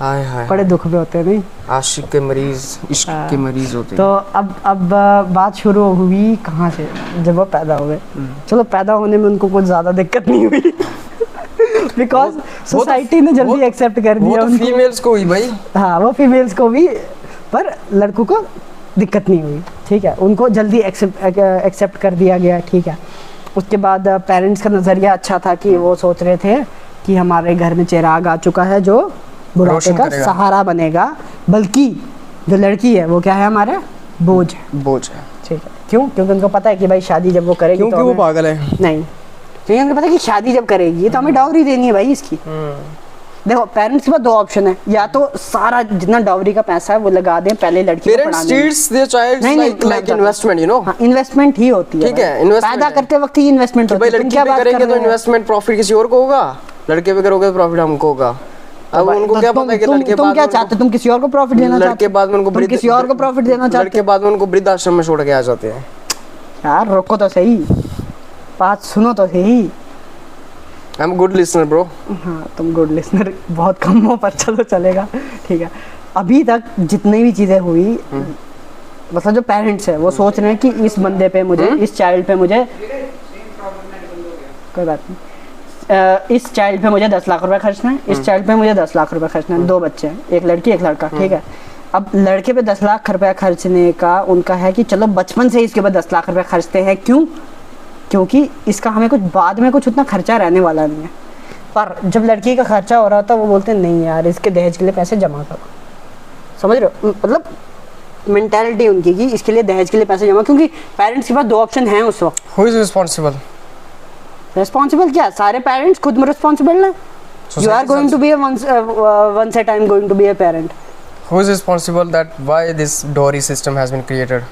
हाय हाय बड़े दुख में होते हैं। नहीं, आशिक के मरीज, इश्क के मरीज होते हैं। तो अब बात शुरू हुई कहाँ से? जब वो पैदा हुए। चलो पैदा होने में उनको कुछ ज़्यादा दिक्कत नहीं हुई बिकॉज सोसाइटी ने जल्दी एक्सेप्ट कर दिया उनको। फीमेल्स को हुई भाई। हाँ, वो फीमेल्स को भी, पर लड़कों को दिक्कत नहीं हुई। ठीक है, उनको जल्दी एक्सेप्ट कर दिया गया। ठीक है, उसके बाद पेरेंट्स का नज़रिया अच्छा था कि वो सोच रहे थे कि हमारे घर में चिराग आ चुका है जो बुढ़ापे रोशन का करेगा। सहारा बनेगा, बल्कि जो लड़की है वो क्या है, हमारे बोझ है। बोझ है। ठीक है, क्यों? क्योंकि उनको पता है कि भाई शादी जब वो करेगी क्योंकि तो वो हमें- पागल है। नहीं, क्योंकि उनको पता है कि शादी जब करेगी तो हमें डाउरी देनी है भाई इसकी। देखो पेरेंट्स के पास दो ऑप्शन है, या तो सारा जितना डाउरी का पैसा है वो लगा दें पहले लड़की को पेरेंट्स पढ़ाने में। ट्रीट्स देयर चाइल्ड नहीं, नहीं, लाइक मैं लाइक बताता हूँ। Investment, you know. हाँ, इन्वेस्टमेंट ही होती है ठीक है, भाई। investment पैदा है। करते वक्त ही इन्वेस्टमेंट कि भाई होती है। तुम लड़की क्या पे बात करेंगे कर तो रहे हो? इन्वेस्टमेंट प्रॉफिट किसी और को होगा, लड़के पे करोगे तो प्रॉफिट हमको होगा। अब भाई, उनको तो क्या पता है कि लड़के तुम बाद क्या में चाहते हो? तुम किसी और को प्रॉफिट देना चाहते लड़के हो? बाद में उनको तुम किसी और को प्रॉफिट देना चाहते लड़के बाद में उनको वृद्धाश्रम में छोड़ के आ जाते हैं। हो? यार रोको तो सही, बात सुनो तो सही। I am good listener bro. हाँ, तुम गुड लिसनर बहुत कम हो, पर चलो चलेगा। ठीक है, अभी तक जितनी भी चीज़ें हुई, मतलब जो पेरेंट्स है वो सोच रहे हैं कि इस बंदे पे मुझे, इस चाइल्ड पे मुझे, कोई बात नहीं, इस चाइल्ड पे मुझे 10 लाख रुपए खर्चना है, इस चाइल्ड पे मुझे 10 लाख रुपए खर्चना है। 2 बच्चे हैं, एक लड़की एक लड़का, ठीक है। अब लड़के पे 10 लाख रुपए खर्चने का उनका है कि चलो बचपन से ही इसके ऊपर 10 लाख रुपए खर्चते हैं। क्यों? क्योंकि इसका हमें कुछ बाद में कुछ उतना खर्चा रहने वाला नहीं है। पर जब लड़की का खर्चा हो रहा था वो बोलते हैं नहीं यार, इसके दहेज के लिए पैसे जमा करो। समझ रहे हो? मतलब मेंटालिटी उनकी कि इसके लिए दहेज के लिए पैसे जमा, क्योंकि पेरेंट्स के पास 2 ऑप्शन हैं उस वक्त। Who is responsible? रिस्पॉन्सिबल क्या? सारे पेरेंट्स खुद रिस्पॉन्सिबल हैं। You are going to be once at I am going to be a parent. Who is responsible that why this dowry system has been created?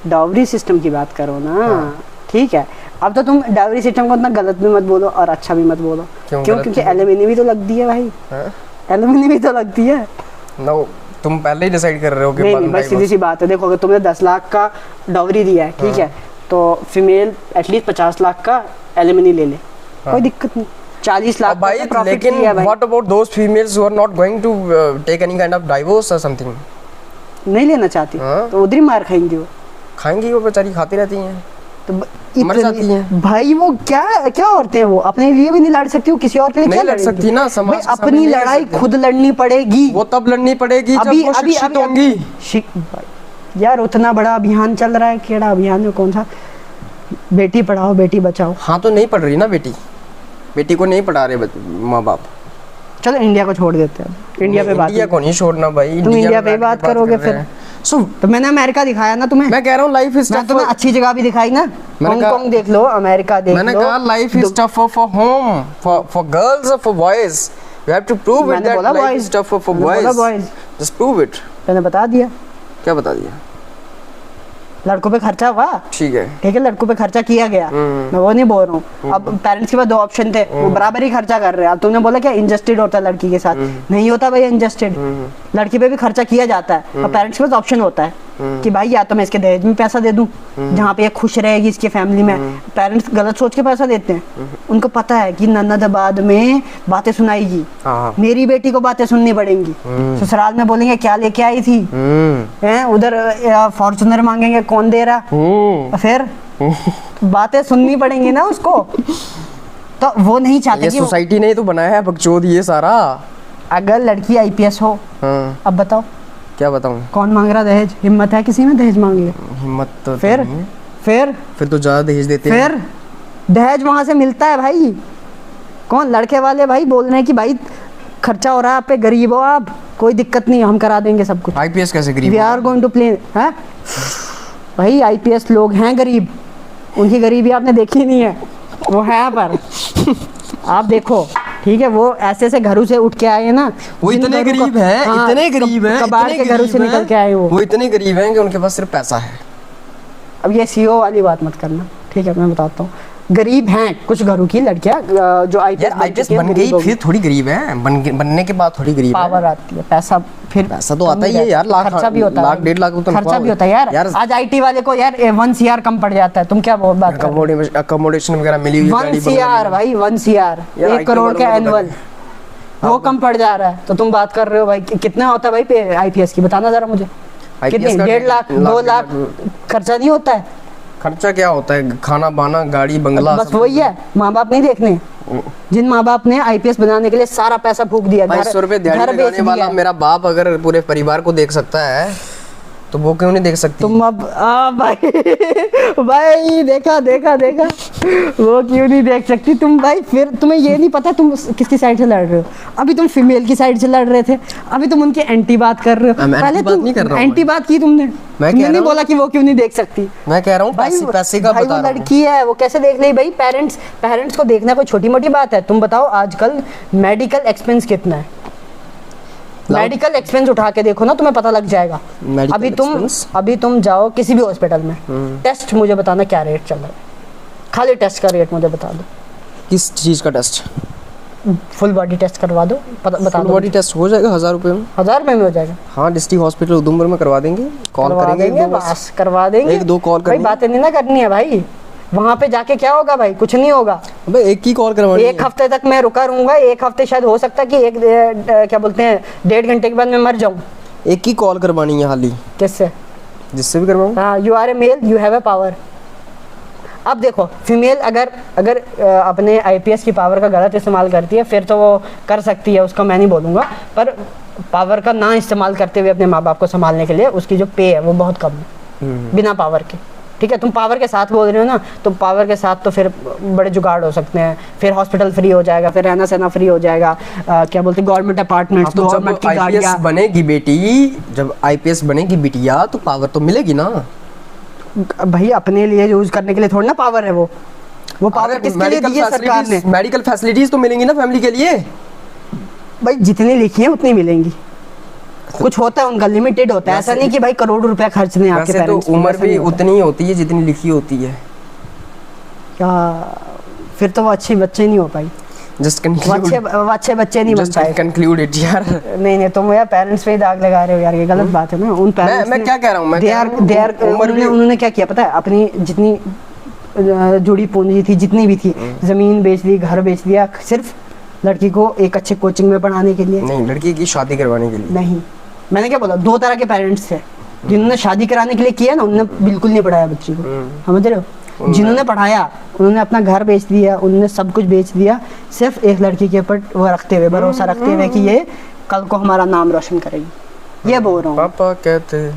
Dowry system की बात करो ना। ठीक है, अब तो तुम डाउरी सिस्टम को उतना गलत भी मत बोलो और अच्छा भी मत बोलो। क्यों क्यों? गलत क्योंकि क्यों? एलिमनी भी तो लगती है भाई, एलिमनी भी तो लगती है। नो, तुम पहले ही डिसाइड कर रहे हो कि नहीं बाद नहीं, में बस सीधी सी बात है। देखो अगर तुमने 10 लाख का डाउरी दिया है, ठीक है, तो फीमेल एटलीस्ट 50 लाख का एलिमनी ले ले, कोई दिक्कत नहीं। 40 लाख भाई, का प्रॉफिट लेकिन किया है भाई। What about those females who are not going to take any kind of divorce और समथिंग? नहीं लेना चाहती हाँ। तो उधर ही मार खाएंगी वो। खाएंगी, वो बेचारी खाती रहती हैं। तो मर जाती हैं। भाई वो क्या क्या औरतें हैं, वो अपने लिए भी नहीं लड़ सकती, वो किसी और के लिए नहीं क्या लड़ सकती ना, समाज भाई के सामने अपनी नहीं लड़ लड़ाई सकती। खुद लड़नी पड़ेगी। वो तब लड़नी पड़ेगी जब वो शिक्षित होंगी। यार उतना बड़ा अभियान चल रहा है, केड़ा अभियान है, कौन सा? बेटी पढ़ाओ बेटी बचाओ। हाँ, तो नहीं पढ़ रही ना बेटी, बेटी को नहीं पढ़ा रहे माँ बाप। चलो इंडिया को छोड़ देते हैं, इंडिया पे बात इंडिया को नहीं छोड़ना भाई, तुम इंडिया में पे बैठ के बात करोगे कर रहे फिर। हैं। So, तो मैंने अमेरिका दिखाया ना तुम्हें, मैं कह रहा हूँ लाइफ इज मैं तुम्हें अच्छी जगह भी दिखाई ना। हांगकांग देख लो, अमेरिका देख लो। मैंने कहा life is tough for home, for girls और for boys. You have to prove it मैंने दैट बोला life boys। Is tough for मैंने बोला boys. boys। Just prove it. मैंने बता दिया, क्या बता दिया? लड़कों पे खर्चा हुआ, ठीक है। ठीक है, लड़कों पे खर्चा किया गया, मैं वो नहीं बोल रहा हूँ। अब पेरेंट्स के पास 2 ऑप्शन थे, वो बराबर ही खर्चा कर रहे हैं। अब तुमने बोला क्या इंजस्टेड होता है लड़की के साथ? नहीं होता भाई इंजस्टेड, लड़की पे भी खर्चा किया जाता है। अब पेरेंट्स के पास ऑप्शन होता है कि भाई या तो मैं इसके दहेज में पैसा दे दूं जहाँ पे ये खुश रहेगी इसकी फैमिली में। पेरेंट्स गलत सोच के पैसा देते हैं, उनको पता है कि ननद बाद में बातें सुनाएगी, हाँ। मेरी बेटी को बातें सुननी पड़ेंगी। ससुराल में बोलेंगे क्या लेके आई थी, हैं उधर फॉर्च्यूनर मांगेंगे कौन दे रहा, फिर बातें सुननी पड़ेंगी ना उसको। तो वो नहीं चाहते ये कि वो- सोसाइटी ने ही तो बनाया है बकचोद ये सारा। अगर लड़की आईपीएस हो, हाँ, अब बताओ क्या बताऊँ? कौन मांग रहा दहेज? हिम्मत है किसी में दहेज मांग ले? हिम्मत तो फिर नहीं है। फिर तो ज्यादा दहेज देते हैं। फिर दहेज वहां से मिलता है भाई। कौन? लड़के वाले भाई बोल रहे हैं कि भाई खर्चा हो रहा है आप पे, गरीब हो आप, कोई दिक्कत नहीं, हम करा देंगे सब कुछ। आईपीएस कैसे गरीब? We are going to play है भाई। आईपीएस लोग हैं गरीब, उनकी गरीबी आपने देखी नहीं है, वो है पर आप देखो, ठीक है, वो ऐसे ऐसे घरों से उठ के आए हैं ना, वो जिन इतने घरों को- गरीब है, हाँ, इतने गरीब है, कबाड़ के घरों से निकल के आए वो इतने गरीब हैं कि उनके पास सिर्फ पैसा है। अब ये सीओ वाली बात मत करना, ठीक है, मैं बताता हूँ। गरीब हैं कुछ घरों की लड़कियां जो यार आईपीएस बन गई फिर थोड़ी गरीब है, बनने के बाद थोड़ी गरीब है। पावर आती है, पैसा फिर पैसा तो आता ही है यार, लाख खर्चा भी होता है, लाख 1.5 लाख तो खर्चा भी होता है यार। आज आईटी वाले को यार 1 CR कम पड़ जाता है, तुम क्या बात कर रहे हो? अकोमोडेशन वगैरह मिली हुई 1 CR भाई, 1 CR, यार, 1 करोड़ IT का वालों को एनुअल, वो कम पड़ जा रहा है। तो तुम बात कर रहे हो भाई कितना होता है भाई पे आईपीएस की, बताना जरा मुझे। कितनी? 1.5 लाख 2 लाख खर्चा नहीं होता है? खर्चा क्या होता है? खाना बाना, गाड़ी बंगला, बस वही है, माँ बाप नहीं देखने। जिन माँ बाप ने आईपीएस बनाने के लिए सारा पैसा फूक दिया, 500 रुपए दिहाड़ी घर बेच लगाने वाला दिया। मेरा बाप अगर पूरे परिवार को देख सकता है तो वो क्यों नहीं देख सकती? तुम अब भाई भाई देखा देखा देखा वो क्यों नहीं देख सकती तुम भाई? फिर तुम्हें ये नहीं पता तुम किसकी साइड से लड़ रहे हो? अभी तुम फीमेल की साइड से लड़ रहे थे, अभी तुम उनके एंटी बात कर रहे हो। पहले तुम एंटी बात की तुमने नहीं बोला कि वो क्यों नहीं देख सकती। मैं कह रहा हूँ पैसे का बता रहा हूँ। लड़की है वो कैसे देख ले भाई? पेरेंट्स को देखना कोई छोटी मोटी बात है? तुम बताओ आजकल मेडिकल एक्सपेंस कितना है? मेडिकल एक्सपेंस उठा के देखो ना, तुम्हें पता लग जाएगा। अभी तुम जाओ किसी भी हॉस्पिटल में, टेस्ट मुझे बताना क्या रेट चल रहा है, खाली टेस्ट का रेट मुझे बता दो। किस चीज का टेस्ट? फुल बॉडी टेस्ट करवा दो, बता दो। फुल बॉडी टेस्ट हो जाएगा 1000 रुपए में। 1000 रुपए में हो जाएगा? हाँ, डिस्ट्रिक्ट हॉस्पिटल उधमपुर में करवा देंगे। कॉल करेंगे बस, करवा देंगे। 1-2 कॉल भाई बातें नहीं ना करनी है भाई, वहाँ पे जाके क्या होगा भाई? कुछ नहीं होगा भाई, एक ही कॉल करवानी है। 1 हफ्ते तक मैं रुका रहूंगा, 1 हफ्ते शायद हो सकता है कि क्या बोलते हैं 1.5 घंटे के बाद मैं मर जाऊं। एक ही कॉल करवानी है हाली। किससे? जिससे भी करवाऊं। हाँ, you are a male, you have a power. अब देखो फीमेल अगर अपने आईपीएस की पावर का गलत इस्तेमाल करती है फिर तो वो कर सकती है, उसका मैं नहीं बोलूँगा, पर पावर का ना इस्तेमाल करते हुए अपने माँ बाप को संभालने के लिए उसकी जो पे है वो बहुत कम है बिना पावर के। ठीक है, तुम पावर के साथ बोल रहे हो ना, तो पावर के साथ तो फिर बड़े जुगाड़ हो सकते हैं, फिर हॉस्पिटल फ्री हो जाएगा, फिर रहना सहना फ्री हो जाएगा, क्या बोलते हैं गवर्नमेंट अपार्टमेंट्स, गवर्नमेंट की गाड़ियाँ। बनेगी बेटी, जब आईपीएस बनेगी बिटिया तो पावर तो मिलेगी ना भाई। अपने लिए यूज करने के लिए थोड़ी ना पावर है वो पावर किसके लिए दी है सरकार ने? मेडिकल फैसिलिटीज तो मिलेंगी ना फैमिली के लिए। भाई जितनी लिखी है उतनी मिलेंगी, कुछ होता है उनका लिमिटेड होता है, ऐसा नहीं कि भाई करोड़ों रुपया खर्चने आपके पेरेंट्स। तो उम्र भी उतनी ही होती है जितनी लिखी होती है। क्या फिर तो वो अच्छे बच्चे नहीं हो पाई, जस्ट अच्छे बच्चे नहीं बन पाए। कंक्लूड इट यार। नहीं तुम यार पेरेंट्स पे दाग लगा रहे हो यार, ये गलत बात है ना। उन पेरेंट्स मैं क्या कह रहा हूँ, उन्होंने क्या किया पता है? अपनी जितनी जुड़ी पूंजी थी, जितनी भी थी, जमीन बेच दी, घर बेच दिया, सिर्फ लड़की को एक अच्छे कोचिंग में पढ़ाने के लिए नहीं, लड़की की शादी करवाने के लिए नहीं। मैंने क्या बोला? 2 तरह के पेरेंट्स थे, जिन्होंने शादी कराने के लिए किया ना, उन्होंने बिल्कुल नहीं पढ़ाया बच्ची को, समझ रहे हो? जिन्होंने पढ़ाया उन्होंने अपना घर बेच दिया, उन्होंने सब कुछ बेच दिया, सिर्फ एक लड़की के ऊपर वो रखते हुए, भरोसा रखते हुए कि ये कल को हमारा नाम रोशन करेगी। ये बोल रहा हूँ। पापा कहते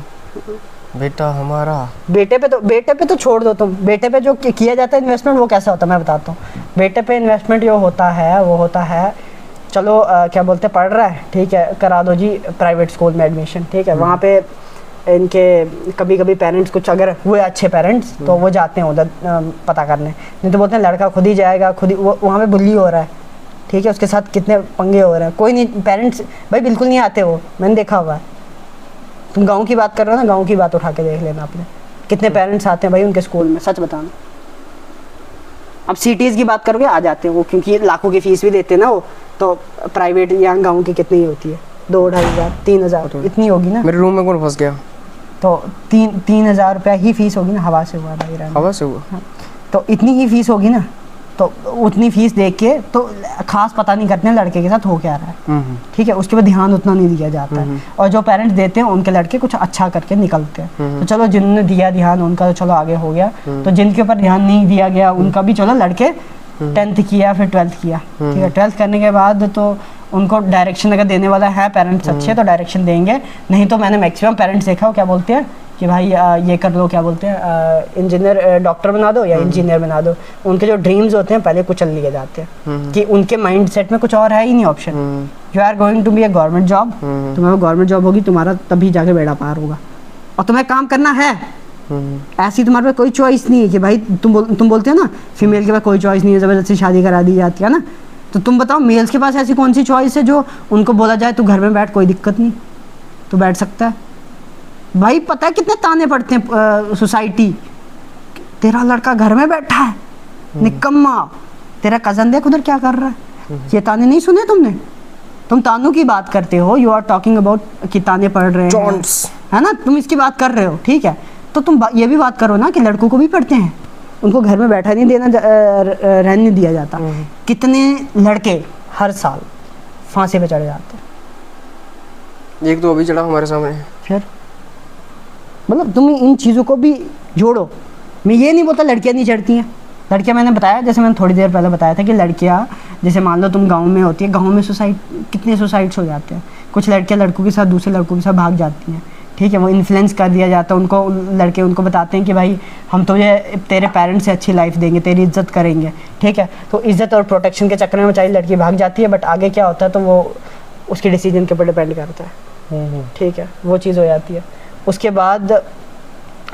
बेटा हमारा। बेटे पे तो छोड़ दो तुम। बेटे पे जो किया जाता है इन्वेस्टमेंट वो कैसा होता है मैं बताता हूँ। बेटे पे इन्वेस्टमेंट जो होता है वो होता है, चलो क्या बोलते हैं, पढ़ रहा है, ठीक है, करा दो जी प्राइवेट स्कूल में एडमिशन, ठीक है। वहाँ पे इनके कभी कभी पेरेंट्स कुछ अगर हुए अच्छे पेरेंट्स तो वो जाते हैं उधर पता करने, नहीं तो बोलते हैं लड़का खुद ही जाएगा, खुद ही वो वहाँ पे बुल्ली हो रहा है, ठीक है, उसके साथ कितने पंगे हो रहे हैं। कोई नहीं, पेरेंट्स भाई बिल्कुल नहीं आते, वो मैंने देखा हुआ है। तुम गाँव की बात कर रहे हो ना, गाँव की बात उठा के देख लेना आपने, कितने पेरेंट्स आते हैं भाई उनके स्कूल में, सच बताना। अब सिटीज़ की बात करोगे आ जाते हैं वो, क्योंकि लाखों की फीस भी देते हैं ना वो, तो प्राइवेट या गांव की कितनी होती है? 2-2,500 3,000 इतनी होगी ना। मेरे रूम में कौन फंस गया? तो 3,000 रुपया ही फीस होगी ना, हवा से हुआ भाई, हवा से हुआ। हाँ। तो इतनी ही फीस होगी ना, तो उतनी फीस देख के तो खास पता नहीं करते हैं लड़के के साथ हो क्या रहा है, ठीक है, उसके बाद ध्यान उतना नहीं दिया जाता है। और जो पेरेंट्स देते हैं उनके लड़के कुछ अच्छा करके निकलते हैं, तो चलो जिन्होंने दिया ध्यान उनका तो चलो आगे हो गया, तो जिनके ऊपर ध्यान नहीं दिया गया उनका भी चलो लड़के 10th किया फिर 12th किया, ठीक है। 12th करने के बाद तो उनको डायरेक्शन अगर देने वाला है पेरेंट्स अच्छे तो डायरेक्शन देंगे, नहीं तो मैंने मैक्सिमम पेरेंट्स देखा हो क्या बोलते हैं कि भाई ये कर लो, क्या बोलते हैं इंजीनियर डॉक्टर बना दो या इंजीनियर बना दो। उनके जो ड्रीम्स होते हैं पहले कुचल लिए जाते हैं कि उनके माइंड सेट में कुछ और है ही नहीं option. You are going to be a government job, तुम्हारा गवर्नमेंट जॉब होगी, तुम्हारा तभी जाके बेड़ा पार होगा और तुम्हें काम करना है। ऐसी तुम्हारे पास कोई चॉइस नहीं है कि भाई तुम बोलते हो ना फीमेल के पास कोई चॉइस नहीं है, जबरदस्ती शादी करा दी जाती है ना, तो तुम बताओ मेल्स के पास ऐसी कौन सी चॉइस है जो उनको बोला जाए तू घर में बैठ, कोई दिक्कत नहीं, तो बैठ सकता है। भाई पता है कितने ताने पड़ते हैं सोसाइटी, तेरा लड़का घर में बैठा है, निकम्मा, तेरा कजन देख उधर क्या कर रहा है। ये ताने नहीं सुने तुमने? तुम तानों की बात करते हो, यू आर टॉकिंग अबाउट कि ताने पड़ रहे हैं, है ना, तुम इसकी बात कर रहे हो, ठीक है, तो तुम ये भी बात करो ना कि लड़कों को भी पढ़ते हैं, उनको घर में बैठा नहीं देना, रहने नहीं दिया जाता। कितने लड़के हर साल फांसी पे चढ़ जाते हैं, एक तो अभी चढ़ा हमारे सामने। फिर मतलब तुम इन चीज़ों को भी जोड़ो। मैं ये नहीं बोलता लड़कियां नहीं चढ़ती हैं, लड़कियां मैंने बताया, जैसे मैंने थोड़ी देर पहले बताया था कि लड़कियां जैसे मान लो तुम गांव में होती है, गांव में कितने सुसाइड्स हो जाते हैं, कुछ लड़कियां लड़कों के साथ दूसरे लड़कों के साथ भाग जाती हैं, ठीक है, वो इन्फ्लुएंस कर दिया जाता है उनको, लड़के उनको बताते हैं कि भाई हम तुझे तेरे पेरेंट्स से अच्छी लाइफ देंगे, तेरी इज्जत करेंगे, ठीक है। तो इज्जत और प्रोटेक्शन के चक्कर में बेचारी लड़की भाग जाती है, बट आगे क्या होता है तो वो उसके डिसीजन के ऊपर डिपेंड करता है, ठीक है, वो चीज़ हो जाती है। उसके बाद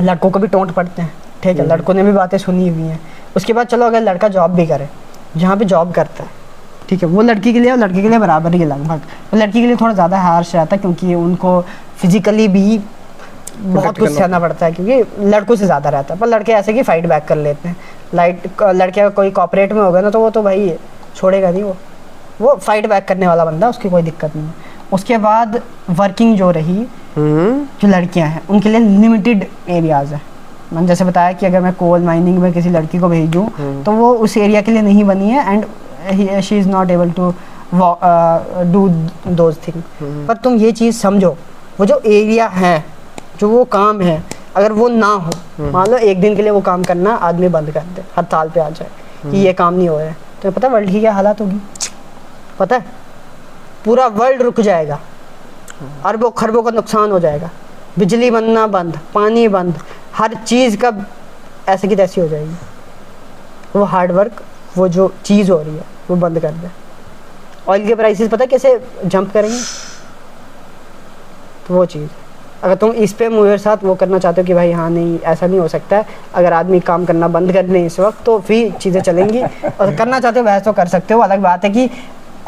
लड़कों को भी टोंट पड़ते हैं, ठीक है, लड़कों ने भी बातें सुनी हुई हैं। उसके बाद चलो अगर लड़का जॉब भी करे, जहाँ पे जॉब करता है, ठीक है, वो लड़की के लिए और लड़के के लिए बराबर ही लगभग, वो लड़की के लिए थोड़ा ज़्यादा हार्श रहता है क्योंकि उनको फिजिकली भी बहुत कुछ सहना पड़ता है, क्योंकि लड़कों से ज़्यादा रहता है। पर लड़के ऐसे कि फाइट बैक कर लेते हैं। लड़के का कोई कॉपरेट में होगा ना तो वो तो भाई छोड़ेगा नहीं, वो फाइट बैक करने वाला बंदा, उसकी कोई दिक्कत नहीं है। उसके बाद वर्किंग जो रही, जो लड़कियां हैं उनके लिए लिमिटेड एरियाज़ है। मैंने जैसे बताया कि अगर मैं कोल माइनिंग में किसी लड़की को भेजूँ तो वो उस एरिया के लिए नहीं बनी है, and she is not able to do those thing. पर तुम ये चीज़ समझो, वो जो एरिया है, जो वो काम है, अगर वो ना हो, मान लो एक दिन के लिए वो काम करना आदमी बंद कर दे, हड़ताल पे आ जाए कि ये काम नहीं हो रहा है, तो पता है वर्ल्ड की क्या हालत होगी? पता है, पूरा वर्ल्ड रुक जाएगा, अरबों खरबों का नुकसान हो जाएगा, बिजली बनना बंद, पानी बंद, हर चीज़ का ऐसे की तैसी हो जाएगी। वो हार्ड वर्क, वो जो चीज़ हो रही है वो बंद कर दे। ऑयल के प्राइसेस पता है कैसे जंप करेंगे? तो वो चीज़, अगर तुम इस पे मेरे साथ वो करना चाहते हो कि भाई हाँ नहीं ऐसा नहीं हो सकता है, अगर आदमी काम करना बंद कर दे इस वक्त तो फिर चीज़ें चलेंगी। और करना चाहते हो वैसे तो कर सकते हो, अलग बात है कि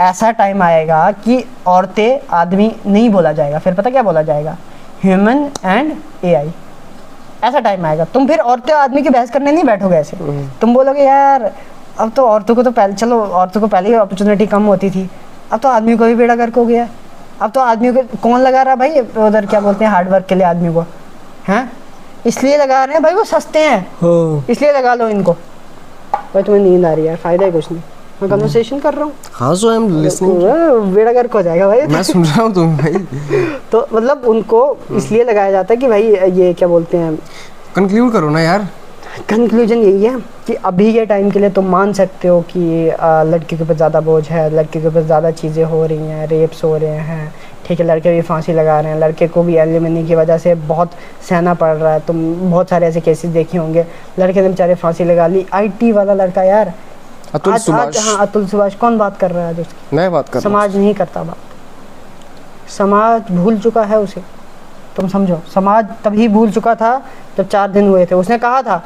ऐसा टाइम आएगा कि औरतें आदमी नहीं बोला जाएगा, फिर पता क्या बोला जाएगा? Human and AI. ऐसा टाइम आएगा, तुम फिर औरतें आदमी की बहस करने नहीं बैठोगे ऐसे। तुम बोलोगे यार अब तो औरतों को तो पहले, चलो औरतों को पहले ही अपॉर्चुनिटी कम होती थी, अब तो आदमी को भी बेड़ा गर्क हो गया, अब तो आदमी को कौन लगा रहा भाई उधर क्या बोलते हैं हार्डवर्क के लिए आदमी को, हैं? इसलिए लगा रहे हैं भाई, वो सस्ते हैं इसलिए लगा लो इनको। भाई तुम्हें नींद आ रही है, फायदा ही कुछ नहीं, मैं कन्वर्सेशन कर रहा हूँ। हाँ सो आई एम लिसनिंग, बेड़ा गर्क हो जाएगा भाई। मैं सुन रहा हूँ तुम भाई। तो मतलब उनको इसलिए लगाया जाता है कि भाई ये क्या बोलते हैं, कंक्लूड करो ना यार। कंक्लूजन यही है कि अभी के टाइम के लिए तुम मान सकते हो कि लड़की के ऊपर ज़्यादा बोझ है, लड़के के ऊपर ज़्यादा चीज़ें हो रही हैं, रेप्स हो रहे हैं, ठीक है, लड़के भी फांसी लगा रहे हैं, लड़के को भी एलिमनी की वजह से बहुत सहना पड़ रहा है। तुम बहुत सारे ऐसे केसेस देखे होंगे, लड़के ने बेचारे फांसी लगा ली। आईटी वाला लड़का यार, अतुल सुभाष, हाँ अतुल सुभाष, कौन बात कर रहा है आज उसकी? मैं बात कर रहा हूँ। समाज नहीं करता बात, समाज भूल चुका है उसे, तुम समझो। समाज तभी भूल चुका था जब 4 दिन हुए थे। उसने कहा था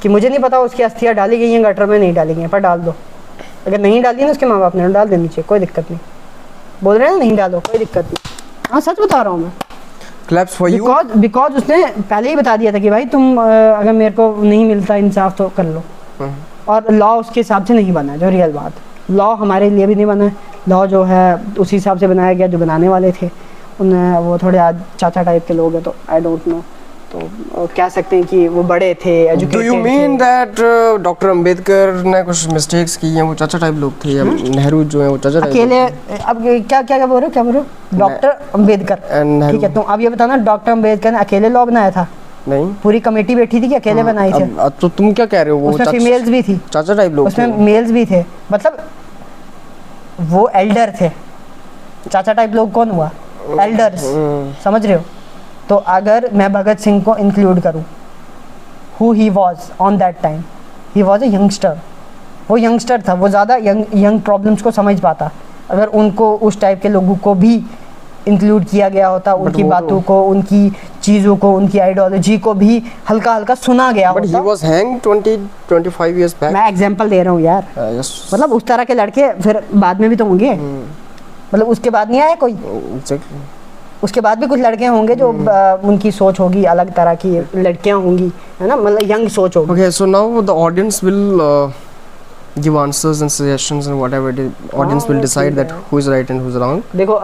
कि मुझे नहीं पता उसकी अस्थियाँ डाली गई हैं गटर में, नहीं डाली गई हैं, पर डाल दो। अगर नहीं डाली ना उसके माँ बाप ने, डाल देनी चाहिए, कोई दिक्कत नहीं। बोल रहे हैं नहीं डालो, कोई दिक्कत नहीं। हाँ सच बता रहा हूँ मैं। Claps for you. बिकॉज उसने पहले ही बता दिया था कि भाई तुम अगर मेरे को नहीं मिलता इंसाफ तो कर लो। और लॉ उसके हिसाब से नहीं बना है, जो रियल बात, लॉ हमारे लिए भी नहीं बना है। लॉ जो है उसी हिसाब से बनाया गया, जो बनाने वाले थे उन्हें वो थोड़े आज चाचा टाइप के लोग हैं, तो आई डोंट नो, तो कह सकते हैं कि वो बड़े थे, एजुकेटेड थे। Do you mean that doctor Ambedkar ने कुछ मिस्टेक्स की हैं, वो चाचा टाइप लोग थे, या नेहरू जो है वो चाचा टाइप अकेले? अब क्या बोल रहे हो? डॉक्टर अंबेडकर, ठीक है। तो अब ये बताना, डॉक्टर अंबेडकर ने अकेले लॉ बनाया था? नहीं, पूरी कमेटी बैठी थी कि अकेले बनाई थे? तो तुम क्या कह रहे हो? वो उसमें फीमेल्स भी थी, चाचा टाइप लोग, उसमें मेल्स भी थे, मतलब वो एल्डर थे। चाचा टाइप लोग कौन हुआ? एल्डर्स, समझ रहे हो? तो अगर मैं भगत सिंह को इंक्लूड करूं, who he was on that time, he was a youngster. वो यंगस्टर था, वो ज़्यादा यंग प्रॉब्लम्स को समझ पाता। अगर उनको उस टाइप के लोगों को भी इंक्लूड किया गया होता, उनकी बातों को, उनकी चीज़ों को, उनकी आइडियोलॉजी को भी हल्का हल्का सुना गया होता। But he was hanged 20-25 years back. मैं एग्जांपल दे रहा हूँ यार। Yes. मतलब उस तरह के लड़के फिर बाद में भी तो होंगे, मतलब उसके बाद नहीं आया कोई? Exactly. उसके बाद भी कुछ लड़के होंगे जो उनकी सोच होगी अलग तरह की, लड़कियां होंगी, है ना, मतलब यंग सोच होगी। Okay, so now the audience will give answers and suggestions and whatever the audience will decide that who is right and who is wrong. देखो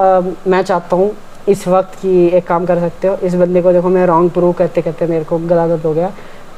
मैं चाहता हूँ इस वक्त की एक काम कर सकते हो, इस बंदे को देखो मैं रॉन्ग प्रूव करते करते मेरे को गला दर्द हो गया,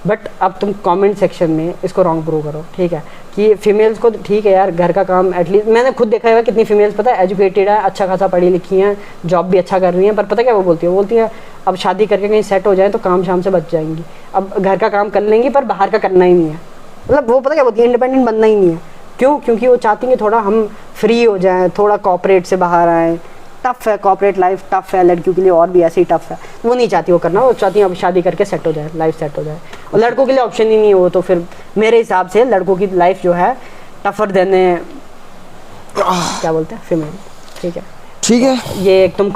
बट अब तुम कमेंट सेक्शन में इसको रॉन्ग प्रूव करो, ठीक है? कि फीमेल्स को ठीक है यार, घर का काम एटलीस्ट, मैंने खुद देखा है कितनी फीमेल्स पता है एजुकेटेड है, अच्छा खासा पढ़ी लिखी हैं, जॉब भी अच्छा कर रही हैं, पर पता क्या वो बोलती है अब शादी करके कहीं सेट हो जाए तो काम शाम से बच जाएंगी, अब घर का काम कर लेंगी पर बाहर का करना ही नहीं है। मतलब वो पता क्या बोलती है, इंडिपेंडेंट बनना ही नहीं है। क्यों? क्योंकि वो चाहती हैं थोड़ा हम फ्री हो जाएं, थोड़ा कॉर्पोरेट से बाहर आएँ, टफ है, कॉर्पोरेट लाइफ टफ है लड़कियों के लिए, और भी ऐसे ही टफ है, वो नहीं चाहती वो करना, वो चाहती है अब शादी करके सेट हो जाए, लाइफ सेट हो जाए। और लड़कों के लिए ऑप्शन ही नहीं है वो, तो फिर मेरे हिसाब से लड़कों की लाइफ जो है टफर देने क्या बोलते हैं फीमेल। ठीक है ठीक है। ये एक तुम